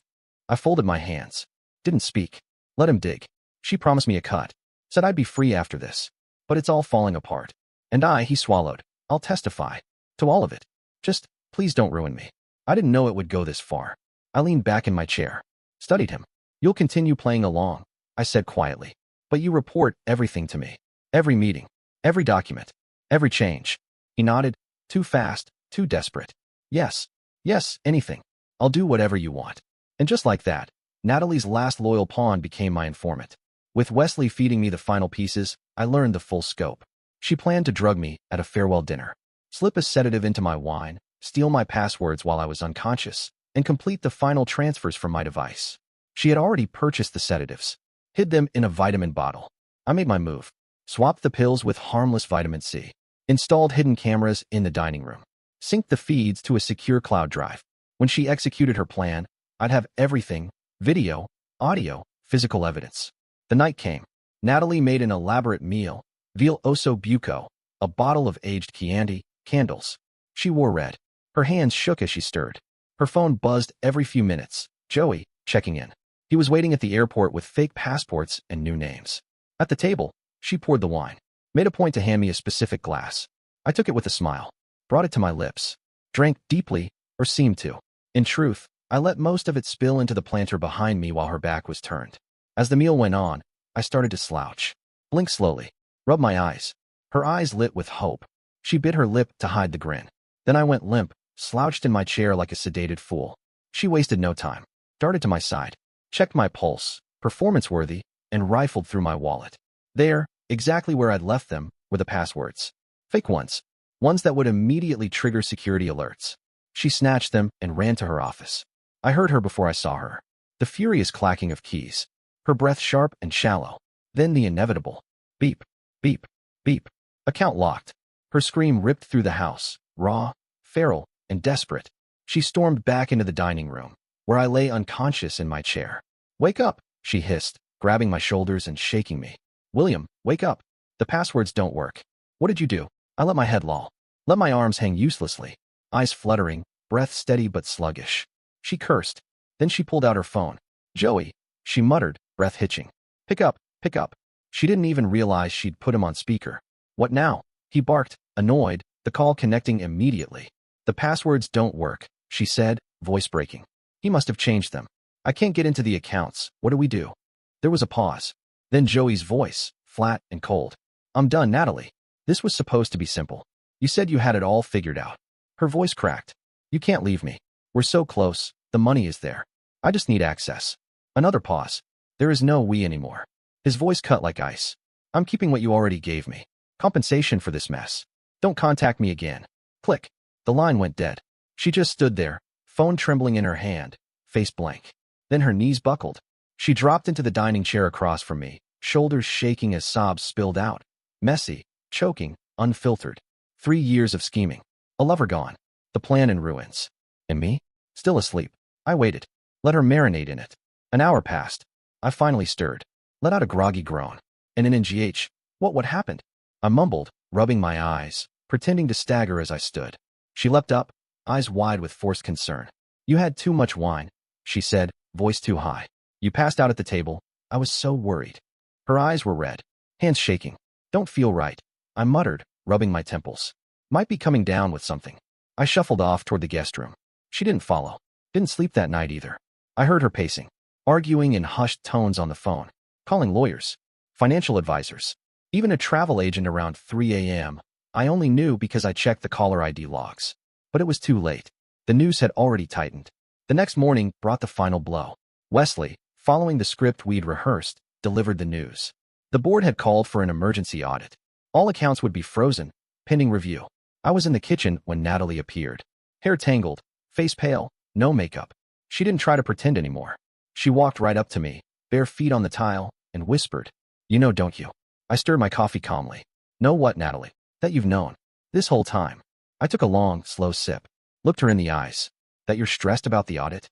I folded my hands. Didn't speak. Let him dig. She promised me a cut. Said I'd be free after this. But it's all falling apart. And he swallowed. I'll testify. To all of it. Just, please don't ruin me. I didn't know it would go this far. I leaned back in my chair. Studied him. You'll continue playing along, I said quietly. But you report everything to me. Every meeting. Every document. Every change. He nodded. Too fast. Too desperate. Yes. Yes, anything. I'll do whatever you want. And just like that, Natalie's last loyal pawn became my informant. With Wesley feeding me the final pieces, I learned the full scope. She planned to drug me at a farewell dinner, slip a sedative into my wine, steal my passwords while I was unconscious, and complete the final transfers from my device. She had already purchased the sedatives, hid them in a vitamin bottle. I made my move, swapped the pills with harmless vitamin C, installed hidden cameras in the dining room, synced the feeds to a secure cloud drive. When she executed her plan, I'd have everything: video, audio, physical evidence. The night came. Natalie made an elaborate meal, veal osso buco, a bottle of aged Chianti, candles. She wore red. Her hands shook as she stirred. Her phone buzzed every few minutes. Joey, checking in. He was waiting at the airport with fake passports and new names. At the table, she poured the wine, made a point to hand me a specific glass. I took it with a smile, brought it to my lips, drank deeply, or seemed to. In truth, I let most of it spill into the planter behind me while her back was turned. As the meal went on, I started to slouch, blink slowly, rub my eyes. Her eyes lit with hope. She bit her lip to hide the grin. Then I went limp, slouched in my chair like a sedated fool. She wasted no time, darted to my side, checked my pulse, performance-worthy, and rifled through my wallet. There, exactly where I'd left them, were the passwords. Fake ones. Ones that would immediately trigger security alerts. She snatched them and ran to her office. I heard her before I saw her. The furious clacking of keys. Her breath sharp and shallow. Then the inevitable. Beep, beep, beep. Account locked. Her scream ripped through the house, raw, feral, and desperate. She stormed back into the dining room, where I lay unconscious in my chair. Wake up, she hissed, grabbing my shoulders and shaking me. William, wake up. The passwords don't work. What did you do? I let my head loll. Let my arms hang uselessly. Eyes fluttering, breath steady but sluggish. She cursed. Then she pulled out her phone. Joey, she muttered, breath hitching. Pick up, pick up. She didn't even realize she'd put him on speaker. What now? He barked, annoyed, the call connecting immediately. The passwords don't work, she said, voice breaking. He must have changed them. I can't get into the accounts. What do we do? There was a pause. Then Joey's voice, flat and cold. I'm done, Natalie. This was supposed to be simple. You said you had it all figured out. Her voice cracked. You can't leave me. We're so close. The money is there. I just need access. Another pause. There is no we anymore. His voice cut like ice. I'm keeping what you already gave me. Compensation for this mess. Don't contact me again. Click. The line went dead. She just stood there, phone trembling in her hand, face blank. Then her knees buckled. She dropped into the dining chair across from me, shoulders shaking as sobs spilled out. Messy, choking, unfiltered. 3 years of scheming. A lover gone. The plan in ruins. And me? Still asleep. I waited. Let her marinate in it. An hour passed. I finally stirred. Let out a groggy groan. And an NGH. What happened? I mumbled, rubbing my eyes, pretending to stagger as I stood. She leapt up, eyes wide with forced concern. You had too much wine, she said, voice too high. You passed out at the table. I was so worried. Her eyes were red, hands shaking. Don't feel right, I muttered, rubbing my temples. Might be coming down with something. I shuffled off toward the guest room. She didn't follow. Didn't sleep that night either. I heard her pacing, arguing in hushed tones on the phone, calling lawyers, financial advisors, even a travel agent around 3 a.m. I only knew because I checked the caller ID logs. But it was too late. The noose had already tightened. The next morning brought the final blow. Wesley, following the script we'd rehearsed, delivered the news. The board had called for an emergency audit. All accounts would be frozen, pending review. I was in the kitchen when Natalie appeared. Hair tangled, face pale, no makeup. She didn't try to pretend anymore. She walked right up to me, bare feet on the tile, and whispered, You know, don't you? I stirred my coffee calmly. Know what, Natalie? That you've known. This whole time. I took a long, slow sip. Looked her in the eyes. That you're stressed about the audit?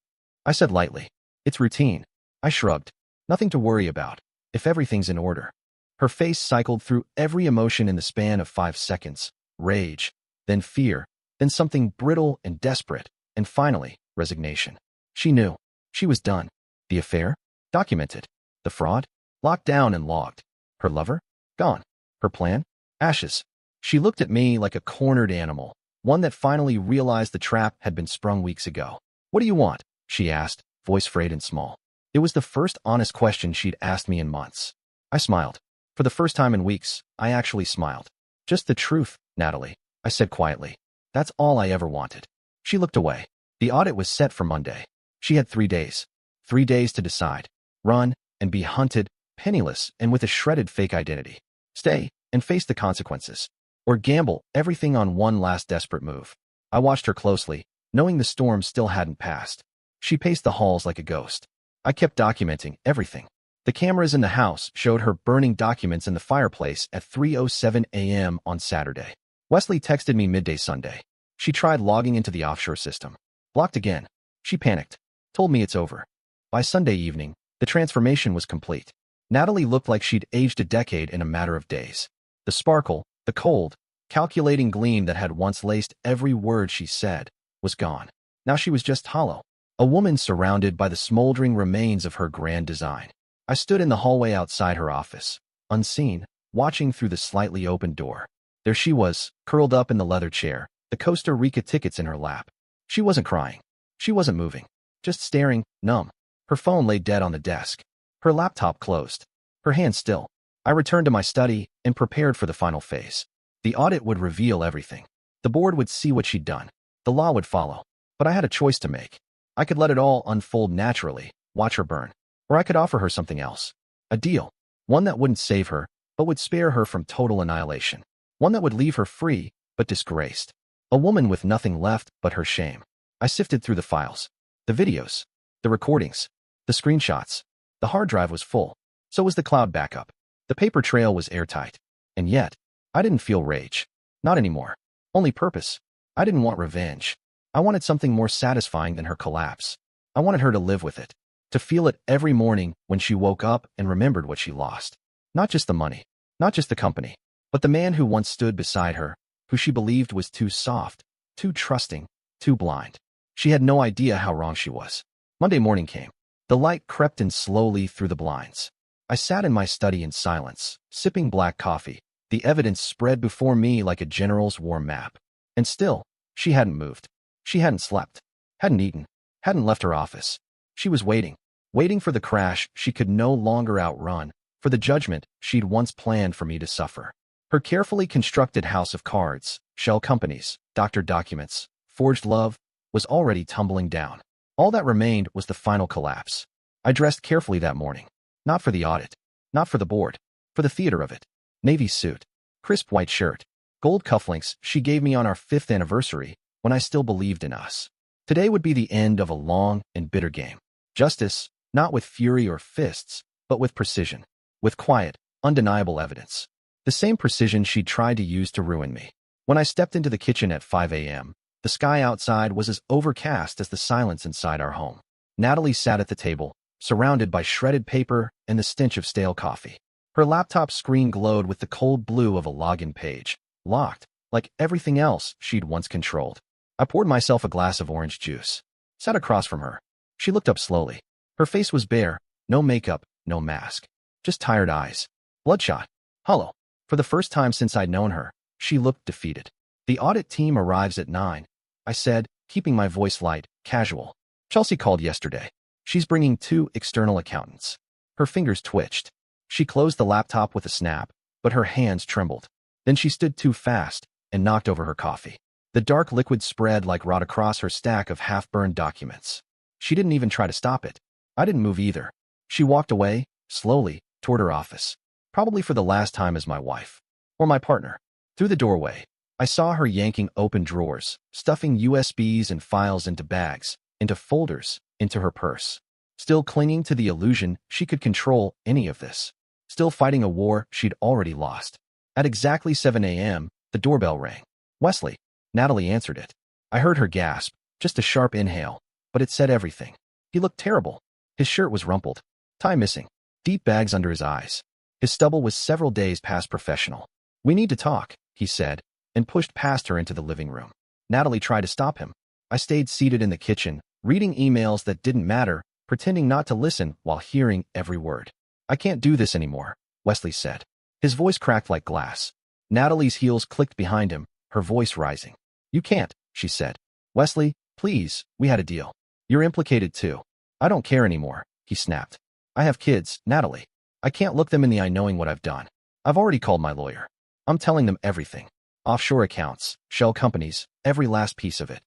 I said lightly. It's routine. I shrugged. Nothing to worry about, if everything's in order. Her face cycled through every emotion in the span of 5 seconds. Rage, then fear, then something brittle and desperate, and finally, resignation. She knew. She was done. The affair? Documented. The fraud? Locked down and logged. Her lover? Gone. Her plan? Ashes. She looked at me like a cornered animal, one that finally realized the trap had been sprung weeks ago. What do you want? She asked, voice frayed and small. It was the first honest question she'd asked me in months. I smiled. For the first time in weeks, I actually smiled. Just the truth, Natalie, I said quietly. That's all I ever wanted. She looked away. The audit was set for Monday. She had 3 days. 3 days to decide. Run and be hunted, penniless and with a shredded fake identity. Stay and face the consequences. Or gamble everything on one last desperate move. I watched her closely, knowing the storm still hadn't passed. She paced the halls like a ghost. I kept documenting everything. The cameras in the house showed her burning documents in the fireplace at 3:07 a.m. on Saturday. Wesley texted me midday Sunday. She tried logging into the offshore system. Blocked again. She panicked. Told me it's over. By Sunday evening, the transformation was complete. Natalie looked like she'd aged a decade in a matter of days. The sparkle, the cold, calculating gleam that had once laced every word she said, was gone. Now she was just hollow. A woman surrounded by the smoldering remains of her grand design. I stood in the hallway outside her office, unseen, watching through the slightly open door. There she was, curled up in the leather chair, the Costa Rica tickets in her lap. She wasn't crying. She wasn't moving. Just staring, numb. Her phone lay dead on the desk. Her laptop closed. Her hands still. I returned to my study and prepared for the final phase. The audit would reveal everything. The board would see what she'd done. The law would follow. But I had a choice to make. I could let it all unfold naturally, watch her burn. Or I could offer her something else. A deal. One that wouldn't save her, but would spare her from total annihilation. One that would leave her free, but disgraced. A woman with nothing left but her shame. I sifted through the files. The videos, the recordings, the screenshots. The hard drive was full. So was the cloud backup. The paper trail was airtight. And yet, I didn't feel rage. Not anymore. Only purpose. I didn't want revenge. I wanted something more satisfying than her collapse. I wanted her to live with it. To feel it every morning when she woke up and remembered what she lost. Not just the money. Not just the company. But the man who once stood beside her, who she believed was too soft, too trusting, too blind. She had no idea how wrong she was. Monday morning came. The light crept in slowly through the blinds. I sat in my study in silence, sipping black coffee. The evidence spread before me like a general's war map. And still, she hadn't moved. She hadn't slept, hadn't eaten, hadn't left her office. She was waiting, waiting for the crash she could no longer outrun, for the judgment she'd once planned for me to suffer. Her carefully constructed house of cards, shell companies, doctored documents, forged love, was already tumbling down. All that remained was the final collapse. I dressed carefully that morning. Not for the audit, not for the board, for the theater of it. Navy suit, crisp white shirt, gold cufflinks she gave me on our 5th anniversary when I still believed in us. Today would be the end of a long and bitter game. Justice, not with fury or fists, but with precision. With quiet, undeniable evidence. The same precision she'd tried to use to ruin me. When I stepped into the kitchen at 5 a.m., the sky outside was as overcast as the silence inside our home. Natalie sat at the table, surrounded by shredded paper and the stench of stale coffee. Her laptop screen glowed with the cold blue of a login page, locked, like everything else she'd once controlled. I poured myself a glass of orange juice. Sat across from her. She looked up slowly. Her face was bare, no makeup, no mask. Just tired eyes. Bloodshot. Hollow. For the first time since I'd known her, she looked defeated. The audit team arrives at 9, I said, keeping my voice light, casual. Chelsea called yesterday. She's bringing 2 external accountants. Her fingers twitched. She closed the laptop with a snap, but her hands trembled. Then she stood too fast and knocked over her coffee. The dark liquid spread like rot across her stack of half-burned documents. She didn't even try to stop it. I didn't move either. She walked away, slowly, toward her office. Probably for the last time as my wife. Or my partner. Through the doorway, I saw her yanking open drawers, stuffing USBs and files into bags, into folders, into her purse. Still clinging to the illusion she could control any of this. Still fighting a war she'd already lost. At exactly 7 a.m., the doorbell rang. Wesley. Natalie answered it. I heard her gasp, just a sharp inhale, but it said everything. He looked terrible. His shirt was rumpled. Tie missing. Deep bags under his eyes. His stubble was several days past professional. We need to talk, he said, and pushed past her into the living room. Natalie tried to stop him. I stayed seated in the kitchen, reading emails that didn't matter, pretending not to listen while hearing every word. I can't do this anymore, Wesley said. His voice cracked like glass. Natalie's heels clicked behind him, her voice rising. You can't, she said. Wesley, please, we had a deal. You're implicated too. I don't care anymore, he snapped. I have kids, Natalie. I can't look them in the eye knowing what I've done. I've already called my lawyer. I'm telling them everything. Offshore accounts, shell companies, every last piece of it.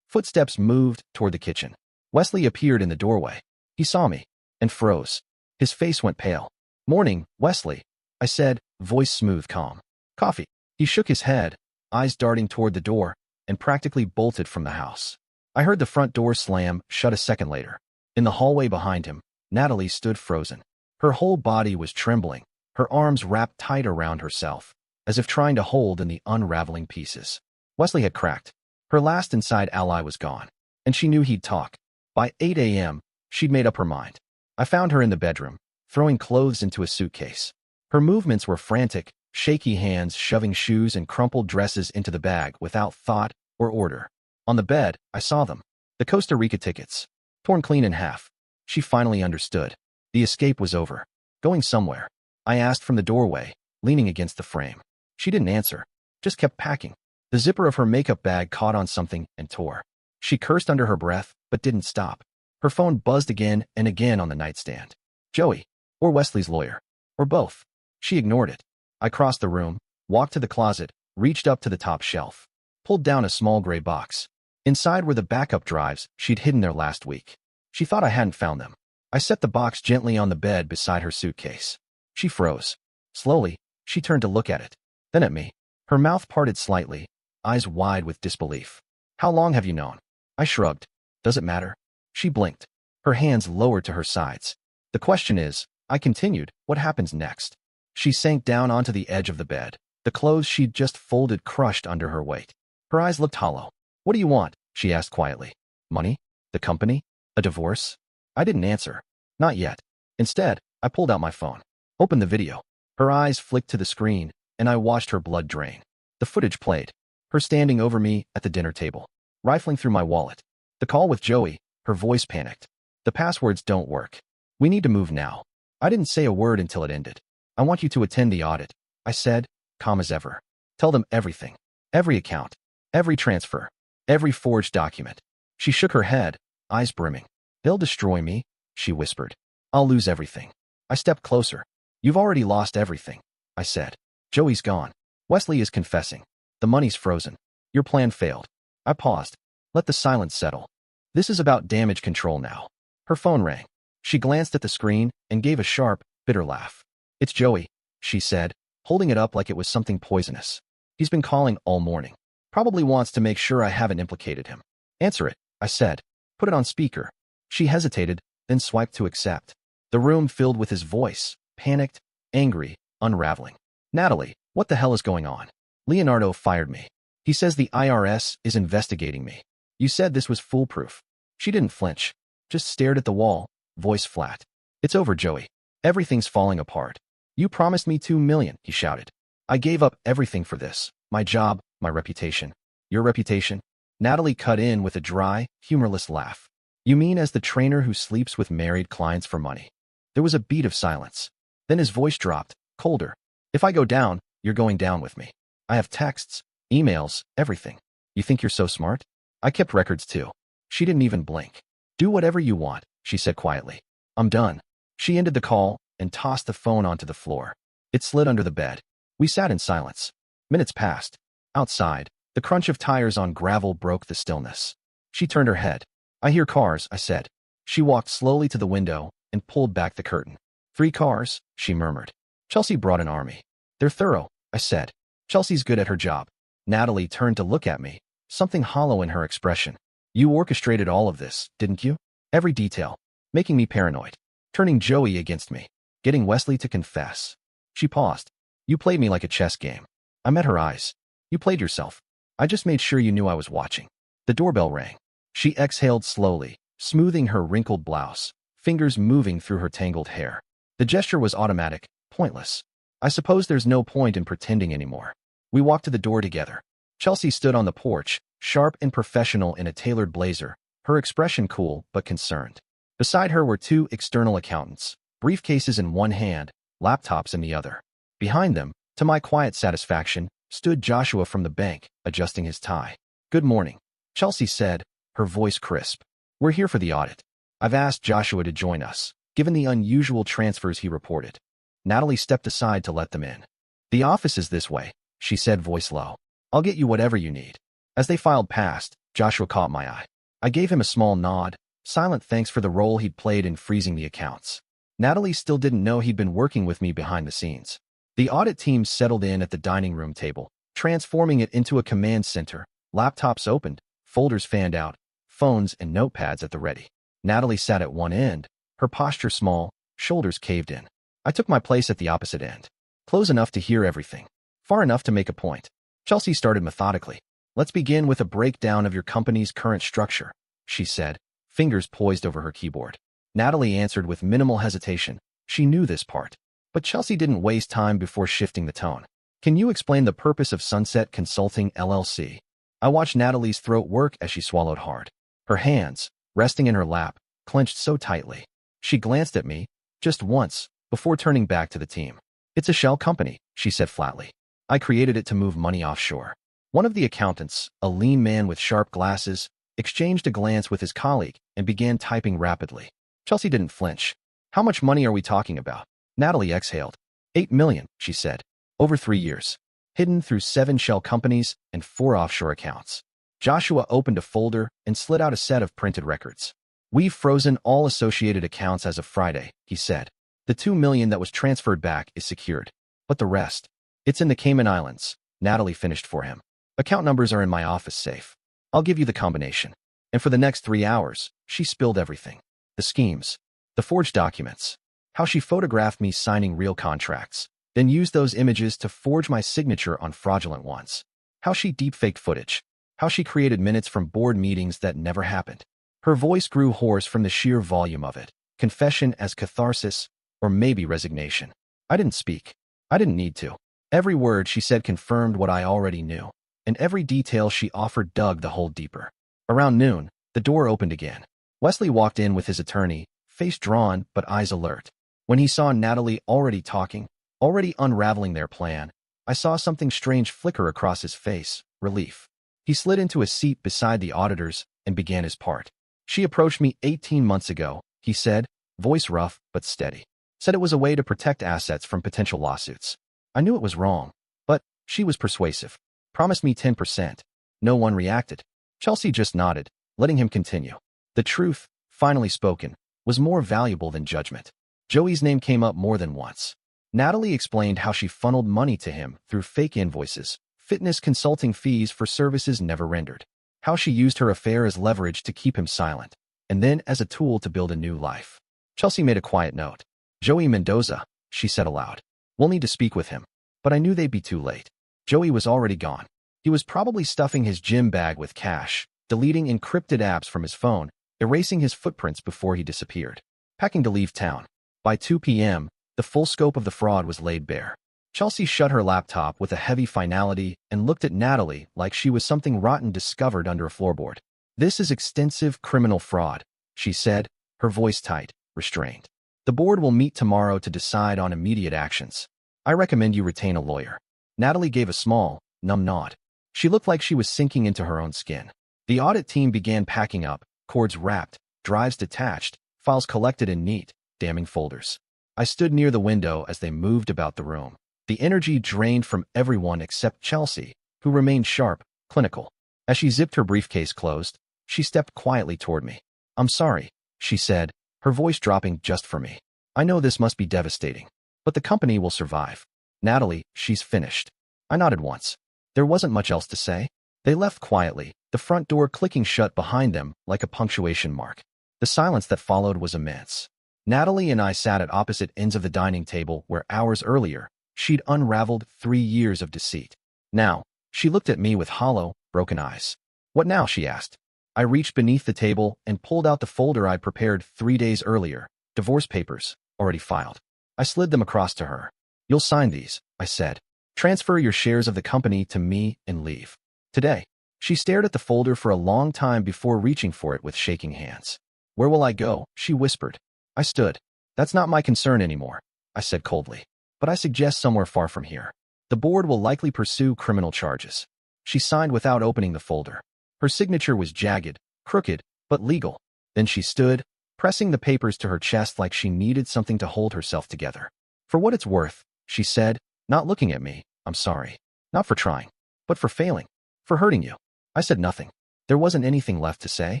Footsteps moved toward the kitchen. Wesley appeared in the doorway. He saw me and froze. His face went pale. Morning, Wesley, I said, voice smooth, calm. Coffee. He shook his head, eyes darting toward the door, and practically bolted from the house. I heard the front door slam shut a second later. In the hallway behind him, Natalie stood frozen. Her whole body was trembling, her arms wrapped tight around herself, as if trying to hold in the unraveling pieces. Wesley had cracked. Her last inside ally was gone, and she knew he'd talk. By 8 a.m., she'd made up her mind. I found her in the bedroom, throwing clothes into a suitcase. Her movements were frantic, shaky hands shoving shoes and crumpled dresses into the bag without thought or order. On the bed, I saw them. The Costa Rica tickets. Torn clean in half. She finally understood. The escape was over. Going somewhere. I asked from the doorway, leaning against the frame. She didn't answer. Just kept packing. The zipper of her makeup bag caught on something and tore. She cursed under her breath, but didn't stop. Her phone buzzed again and again on the nightstand. Joey. Or Wesley's lawyer. Or both. She ignored it. I crossed the room, walked to the closet, reached up to the top shelf. Pulled down a small gray box. Inside were the backup drives she'd hidden there last week. She thought I hadn't found them. I set the box gently on the bed beside her suitcase. She froze. Slowly, she turned to look at it. Then at me. Her mouth parted slightly, eyes wide with disbelief. How long have you known? I shrugged. Does it matter? She blinked, her hands lowered to her sides. The question is, I continued, what happens next? She sank down onto the edge of the bed, the clothes she'd just folded crushed under her weight. Her eyes looked hollow. What do you want? She asked quietly. Money? The company? A divorce? I didn't answer. Not yet. Instead, I pulled out my phone. Opened the video. Her eyes flicked to the screen, and I watched her blood drain. The footage played. Her standing over me at the dinner table, rifling through my wallet. The call with Joey, her voice panicked. The passwords don't work. We need to move now. I didn't say a word until it ended. I want you to attend the audit, I said, calm as ever. Tell them everything. Every account. Every transfer. Every forged document. She shook her head, eyes brimming. They'll destroy me, she whispered. I'll lose everything. I stepped closer. You've already lost everything, I said. Joey's gone. Wesley is confessing. The money's frozen. Your plan failed. I paused. Let the silence settle. This is about damage control now. Her phone rang. She glanced at the screen and gave a sharp, bitter laugh. It's Joey, she said, holding it up like it was something poisonous. He's been calling all morning. Probably wants to make sure I haven't implicated him. Answer it, I said. Put it on speaker. She hesitated, then swiped to accept. The room filled with his voice, panicked, angry, unraveling. Natalie, what the hell is going on? Leonardo fired me. He says the IRS is investigating me. You said this was foolproof. She didn't flinch, just stared at the wall, voice flat. It's over, Joey. Everything's falling apart. You promised me $2 million, he shouted. I gave up everything for this. My job, my reputation. Your reputation? Natalie cut in with a dry, humorless laugh. You mean as the trainer who sleeps with married clients for money? There was a beat of silence. Then his voice dropped, colder. If I go down, you're going down with me. I have texts, emails, everything. You think you're so smart? I kept records too. She didn't even blink. Do whatever you want, she said quietly. I'm done. She ended the call and tossed the phone onto the floor. It slid under the bed. We sat in silence. Minutes passed. Outside, the crunch of tires on gravel broke the stillness. She turned her head. I hear cars, I said. She walked slowly to the window and pulled back the curtain. 3 cars, she murmured. Chelsea brought an army. They're thorough, I said. Chelsea's good at her job. Natalie turned to look at me, something hollow in her expression. You orchestrated all of this, didn't you? Every detail. Making me paranoid. Turning Joey against me. Getting Wesley to confess. She paused. You played me like a chess game. I met her eyes. You played yourself. I just made sure you knew I was watching. The doorbell rang. She exhaled slowly, smoothing her wrinkled blouse, fingers moving through her tangled hair. The gesture was automatic, pointless. I suppose there's no point in pretending anymore. We walked to the door together. Chelsea stood on the porch, sharp and professional in a tailored blazer, her expression cool but concerned. Beside her were 2 external accountants, briefcases in one hand, laptops in the other. Behind them, to my quiet satisfaction, stood Joshua from the bank, adjusting his tie. Good morning, Chelsea said, her voice crisp. We're here for the audit. I've asked Joshua to join us, given the unusual transfers he reported. Natalie stepped aside to let them in. The office is this way, she said, voice low. I'll get you whatever you need. As they filed past, Joshua caught my eye. I gave him a small nod, silent thanks for the role he'd played in freezing the accounts. Natalie still didn't know he'd been working with me behind the scenes. The audit team settled in at the dining room table, transforming it into a command center. Laptops opened, folders fanned out, phones and notepads at the ready. Natalie sat at one end, her posture small, shoulders caved in. I took my place at the opposite end, close enough to hear everything, far enough to make a point. Chelsea started methodically. Let's begin with a breakdown of your company's current structure, she said, fingers poised over her keyboard. Natalie answered with minimal hesitation. She knew this part. But Chelsea didn't waste time before shifting the tone. Can you explain the purpose of Sunset Consulting LLC? I watched Natalie's throat work as she swallowed hard. Her hands, resting in her lap, clenched so tightly. She glanced at me, just once, before turning back to the team. It's a shell company, she said flatly. I created it to move money offshore. One of the accountants, a lean man with sharp glasses, exchanged a glance with his colleague and began typing rapidly. Chelsea didn't flinch. How much money are we talking about? Natalie exhaled. $8 million, she said. Over 3 years. Hidden through 7 shell companies and 4 offshore accounts. Joshua opened a folder and slid out a set of printed records. We've frozen all associated accounts as of Friday, he said. The $2 million that was transferred back is secured. But the rest? It's in the Cayman Islands, Natalie finished for him. Account numbers are in my office safe. I'll give you the combination. And for the next 3 hours, She spilled everything. The schemes. The forged documents. How she photographed me signing real contracts, then used those images to forge my signature on fraudulent ones. How she deepfaked footage. How she created minutes from board meetings that never happened. Her voice grew hoarse from the sheer volume of it. Confession as catharsis, or maybe resignation. I didn't speak. I didn't need to. Every word she said confirmed what I already knew, and every detail she offered dug the hole deeper. Around noon, the door opened again. Wesley walked in with his attorney, face drawn but eyes alert. When he saw Natalie already talking, already unraveling their plan, I saw something strange flicker across his face, relief. He slid into a seat beside the auditors and began his part. She approached me 18 months ago, he said, voice rough but steady. Said it was a way to protect assets from potential lawsuits. I knew it was wrong, but she was persuasive. Promised me 10%. No one reacted. Chelsea just nodded, letting him continue. The truth, finally spoken, was more valuable than judgment. Joey's name came up more than once. Natalie explained how she funneled money to him through fake invoices, fitness consulting fees for services never rendered. How she used her affair as leverage to keep him silent, and then as a tool to build a new life. Chelsea made a quiet note. Joey Mendoza, she said aloud. We'll need to speak with him. But I knew they'd be too late. Joey was already gone. He was probably stuffing his gym bag with cash, deleting encrypted apps from his phone, erasing his footprints before he disappeared. Packing to leave town. By 2 p.m., the full scope of the fraud was laid bare. Chelsea shut her laptop with a heavy finality and looked at Natalie like she was something rotten discovered under a floorboard. This is extensive criminal fraud, she said, her voice tight, restrained. The board will meet tomorrow to decide on immediate actions. I recommend you retain a lawyer. Natalie gave a small, numb nod. She looked like she was sinking into her own skin. The audit team began packing up, cords wrapped, drives detached, files collected in neat, damning folders. I stood near the window as they moved about the room. The energy drained from everyone except Chelsea, who remained sharp, clinical. As she zipped her briefcase closed, she stepped quietly toward me. I'm sorry, she said, her voice dropping just for me. I know this must be devastating, but the company will survive. Natalie, she's finished. I nodded once. There wasn't much else to say. They left quietly, the front door clicking shut behind them like a punctuation mark. The silence that followed was immense. Natalie and I sat at opposite ends of the dining table where hours earlier, she'd unraveled 3 years of deceit. Now, she looked at me with hollow, broken eyes. What now, she asked. I reached beneath the table and pulled out the folder I'd prepared 3 days earlier, divorce papers, already filed. I slid them across to her. You'll sign these, I said. Transfer your shares of the company to me and leave. Today. She stared at the folder for a long time before reaching for it with shaking hands. Where will I go? She whispered. I stood. That's not my concern anymore, I said coldly. But I suggest somewhere far from here. The board will likely pursue criminal charges. She signed without opening the folder. Her signature was jagged, crooked, but legal. Then she stood, pressing the papers to her chest like she needed something to hold herself together. For what it's worth, she said, not looking at me, I'm sorry. Not for trying, but for failing. For hurting you. I said nothing. There wasn't anything left to say.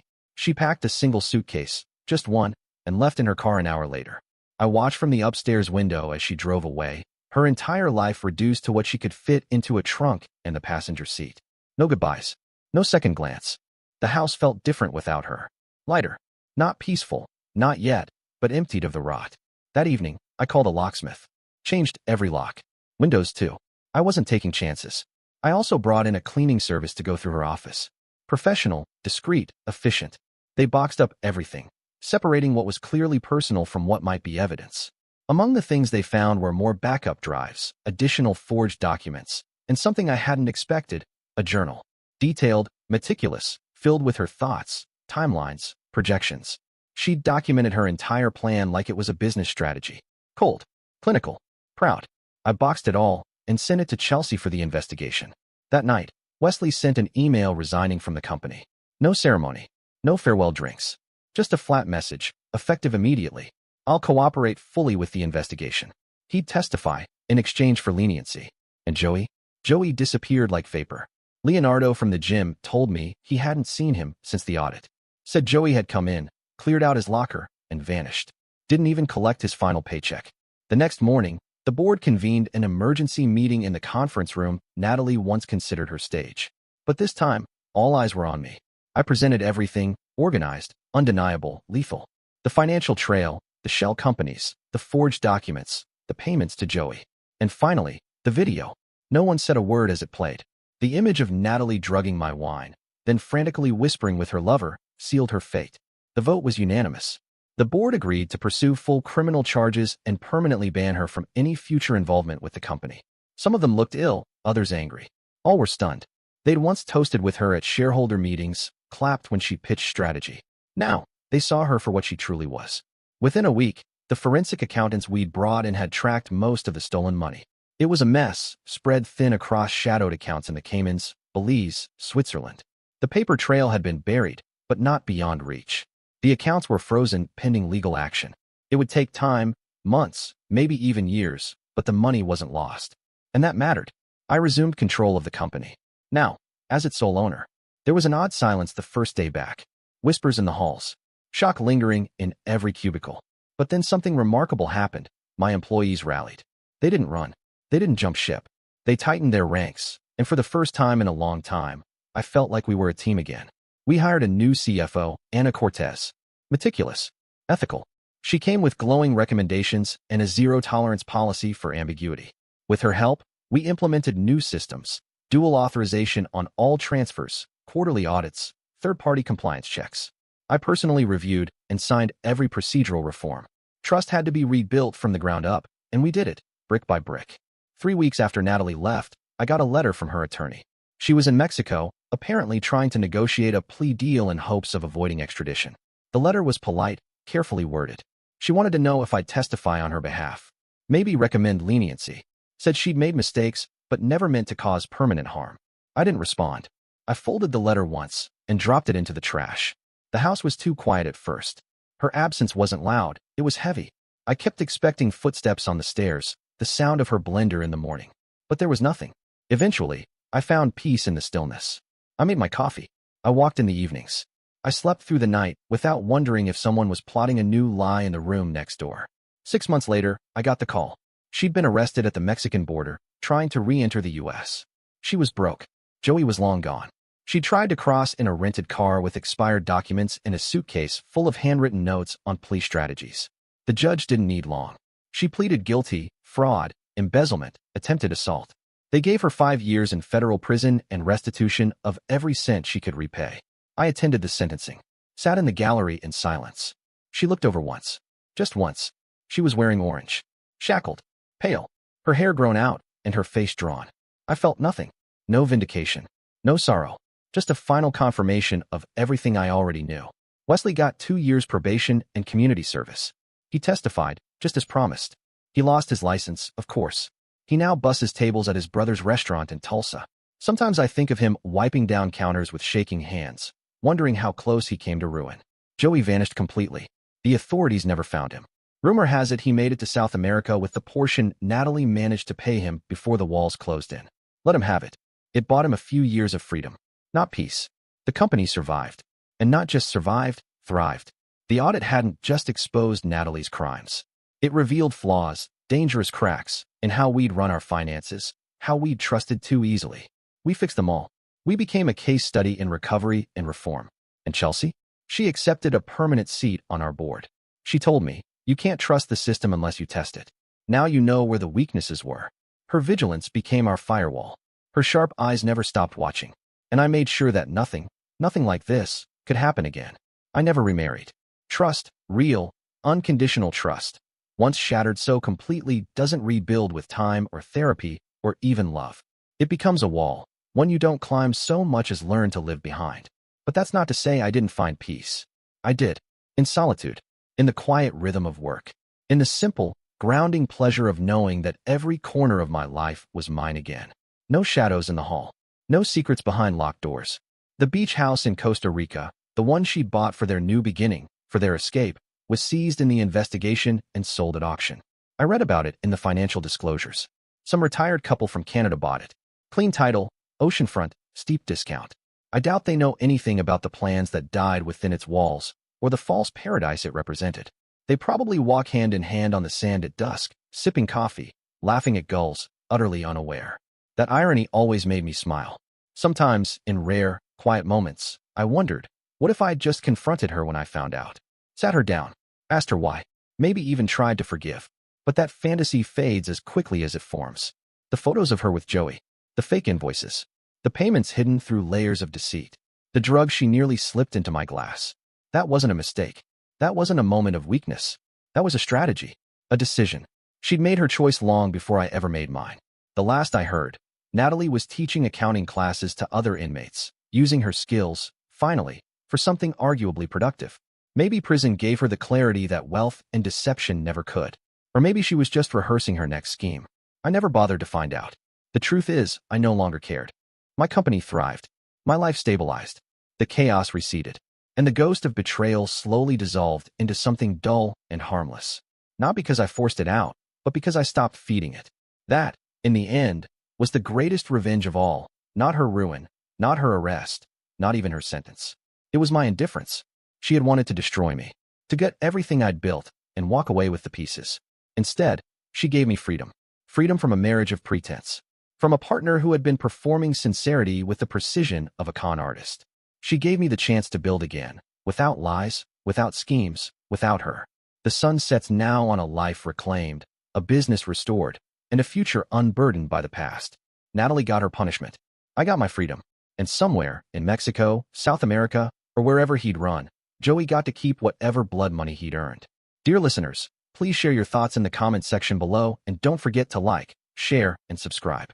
She packed a single suitcase, just one, and left in her car an hour later. I watched from the upstairs window as she drove away, her entire life reduced to what she could fit into a trunk and the passenger seat. No goodbyes. No second glance. The house felt different without her. Lighter. Not peaceful. Not yet, but emptied of the rot. That evening, I called a locksmith. Changed every lock. Windows too. I wasn't taking chances. I also brought in a cleaning service to go through her office. Professional, discreet, efficient. They boxed up everything, separating what was clearly personal from what might be evidence. Among the things they found were more backup drives, additional forged documents, and something I hadn't expected, a journal. Detailed, meticulous, filled with her thoughts, timelines, projections. She'd documented her entire plan like it was a business strategy. Cold, clinical, proud. I boxed it all and sent it to Chelsea for the investigation. That night, Wesley sent an email resigning from the company. No ceremony, no farewell drinks. Just a flat message, effective immediately. I'll cooperate fully with the investigation. He'd testify, in exchange for leniency. And Joey? Joey disappeared like vapor. Leonardo from the gym told me he hadn't seen him since the audit. Said Joey had come in, cleared out his locker, and vanished. Didn't even collect his final paycheck. The next morning, the board convened an emergency meeting in the conference room Natalie once considered her stage. But this time, all eyes were on me. I presented everything, Organized, undeniable, lethal. The financial trail, the shell companies, the forged documents, the payments to Joey. And finally, the video. No one said a word as it played. The image of Natalie drugging my wine, then frantically whispering with her lover, sealed her fate. The vote was unanimous. The board agreed to pursue full criminal charges and permanently ban her from any future involvement with the company. Some of them looked ill, others angry. All were stunned. They'd once toasted with her at shareholder meetings, clapped when she pitched strategy. Now, they saw her for what she truly was. Within a week, the forensic accountants we'd brought in had tracked most of the stolen money. It was a mess, spread thin across shadowed accounts in the Caymans, Belize, Switzerland. The paper trail had been buried, but not beyond reach. The accounts were frozen pending legal action. It would take time, months, maybe even years, but the money wasn't lost. And that mattered. I resumed control of the company. Now, as its sole owner, there was an odd silence the first day back. Whispers in the halls. Shock lingering in every cubicle. But then something remarkable happened. My employees rallied. They didn't run. They didn't jump ship. They tightened their ranks, and for the first time in a long time, I felt like we were a team again. We hired a new CFO, Anna Cortez. Meticulous. Ethical. She came with glowing recommendations and a zero-tolerance policy for ambiguity. With her help, we implemented new systems, dual authorization on all transfers, quarterly audits, third-party compliance checks. I personally reviewed and signed every procedural reform. Trust had to be rebuilt from the ground up, and we did it, brick by brick. 3 weeks after Natalie left, I got a letter from her attorney. She was in Mexico, apparently trying to negotiate a plea deal in hopes of avoiding extradition. The letter was polite, carefully worded. She wanted to know if I'd testify on her behalf. Maybe recommend leniency. Said she'd made mistakes, but never meant to cause permanent harm. I didn't respond. I folded the letter once and dropped it into the trash. The house was too quiet at first. Her absence wasn't loud, it was heavy. I kept expecting footsteps on the stairs, the sound of her blender in the morning. But there was nothing. Eventually, I found peace in the stillness. I made my coffee. I walked in the evenings. I slept through the night without wondering if someone was plotting a new lie in the room next door. 6 months later, I got the call. She'd been arrested at the Mexican border, trying to re-enter the U.S. She was broke. Joey was long gone. She tried to cross in a rented car with expired documents and a suitcase full of handwritten notes on plea strategies. The judge didn't need long. She pleaded guilty, fraud, embezzlement, attempted assault. They gave her 5 years in federal prison and restitution of every cent she could repay. I attended the sentencing. Sat in the gallery in silence. She looked over once. Just once. She was wearing orange. Shackled. Pale. Her hair grown out and her face drawn. I felt nothing. No vindication. No sorrow. Just a final confirmation of everything I already knew. Wesley got 2 years probation and community service. He testified, just as promised. He lost his license, of course. He now busses tables at his brother's restaurant in Tulsa. Sometimes I think of him wiping down counters with shaking hands, wondering how close he came to ruin. Joey vanished completely. The authorities never found him. Rumor has it he made it to South America with the portion Natalie managed to pay him before the walls closed in. Let him have it. It bought him a few years of freedom. Not peace. The company survived. And not just survived, thrived. The audit hadn't just exposed Natalie's crimes. It revealed flaws, dangerous cracks, in how we'd run our finances, how we'd trusted too easily. We fixed them all. We became a case study in recovery and reform. And Chelsea? She accepted a permanent seat on our board. She told me, "You can't trust the system unless you test it. Now you know where the weaknesses were." Her vigilance became our firewall. Her sharp eyes never stopped watching. And I made sure that nothing like this, could happen again. I never remarried. Trust, real, unconditional trust, once shattered so completely, doesn't rebuild with time or therapy or even love. It becomes a wall, one you don't climb so much as learn to live behind. But that's not to say I didn't find peace. I did. In solitude. In the quiet rhythm of work. In the simple, grounding pleasure of knowing that every corner of my life was mine again. No shadows in the hall. No secrets behind locked doors. The beach house in Costa Rica, the one she'd bought for their new beginning, for their escape, was seized in the investigation and sold at auction. I read about it in the financial disclosures. Some retired couple from Canada bought it. Clean title, oceanfront, steep discount. I doubt they know anything about the plans that died within its walls, or the false paradise it represented. They probably walk hand in hand on the sand at dusk, sipping coffee, laughing at gulls, utterly unaware. That irony always made me smile. Sometimes, in rare, quiet moments, I wondered, What if I had just confronted her when I found out? Sat her down, asked her why, maybe even tried to forgive. But that fantasy fades as quickly as it forms. The photos of her with Joey, the fake invoices, the payments hidden through layers of deceit, the drug she nearly slipped into my glass. That wasn't a mistake. That wasn't a moment of weakness. That was a strategy, a decision. She'd made her choice long before I ever made mine. The last I heard, Natalie was teaching accounting classes to other inmates, using her skills, finally, for something arguably productive. Maybe prison gave her the clarity that wealth and deception never could. Or maybe she was just rehearsing her next scheme. I never bothered to find out. The truth is, I no longer cared. My company thrived. My life stabilized. The chaos receded. And the ghost of betrayal slowly dissolved into something dull and harmless. Not because I forced it out, but because I stopped feeding it. That, in the end, was the greatest revenge of all. Not her ruin, not her arrest, not even her sentence. It was my indifference. She had wanted to destroy me, to get everything I'd built and walk away with the pieces. Instead, she gave me freedom. Freedom from a marriage of pretense. From a partner who had been performing sincerity with the precision of a con artist. She gave me the chance to build again, without lies, without schemes, without her. The sun sets now on a life reclaimed, a business restored, and a future unburdened by the past. Natalie got her punishment. I got my freedom. And somewhere, in Mexico, South America, or wherever he'd run, Joey got to keep whatever blood money he'd earned. Dear listeners, please share your thoughts in the comment section below and don't forget to like, share, and subscribe.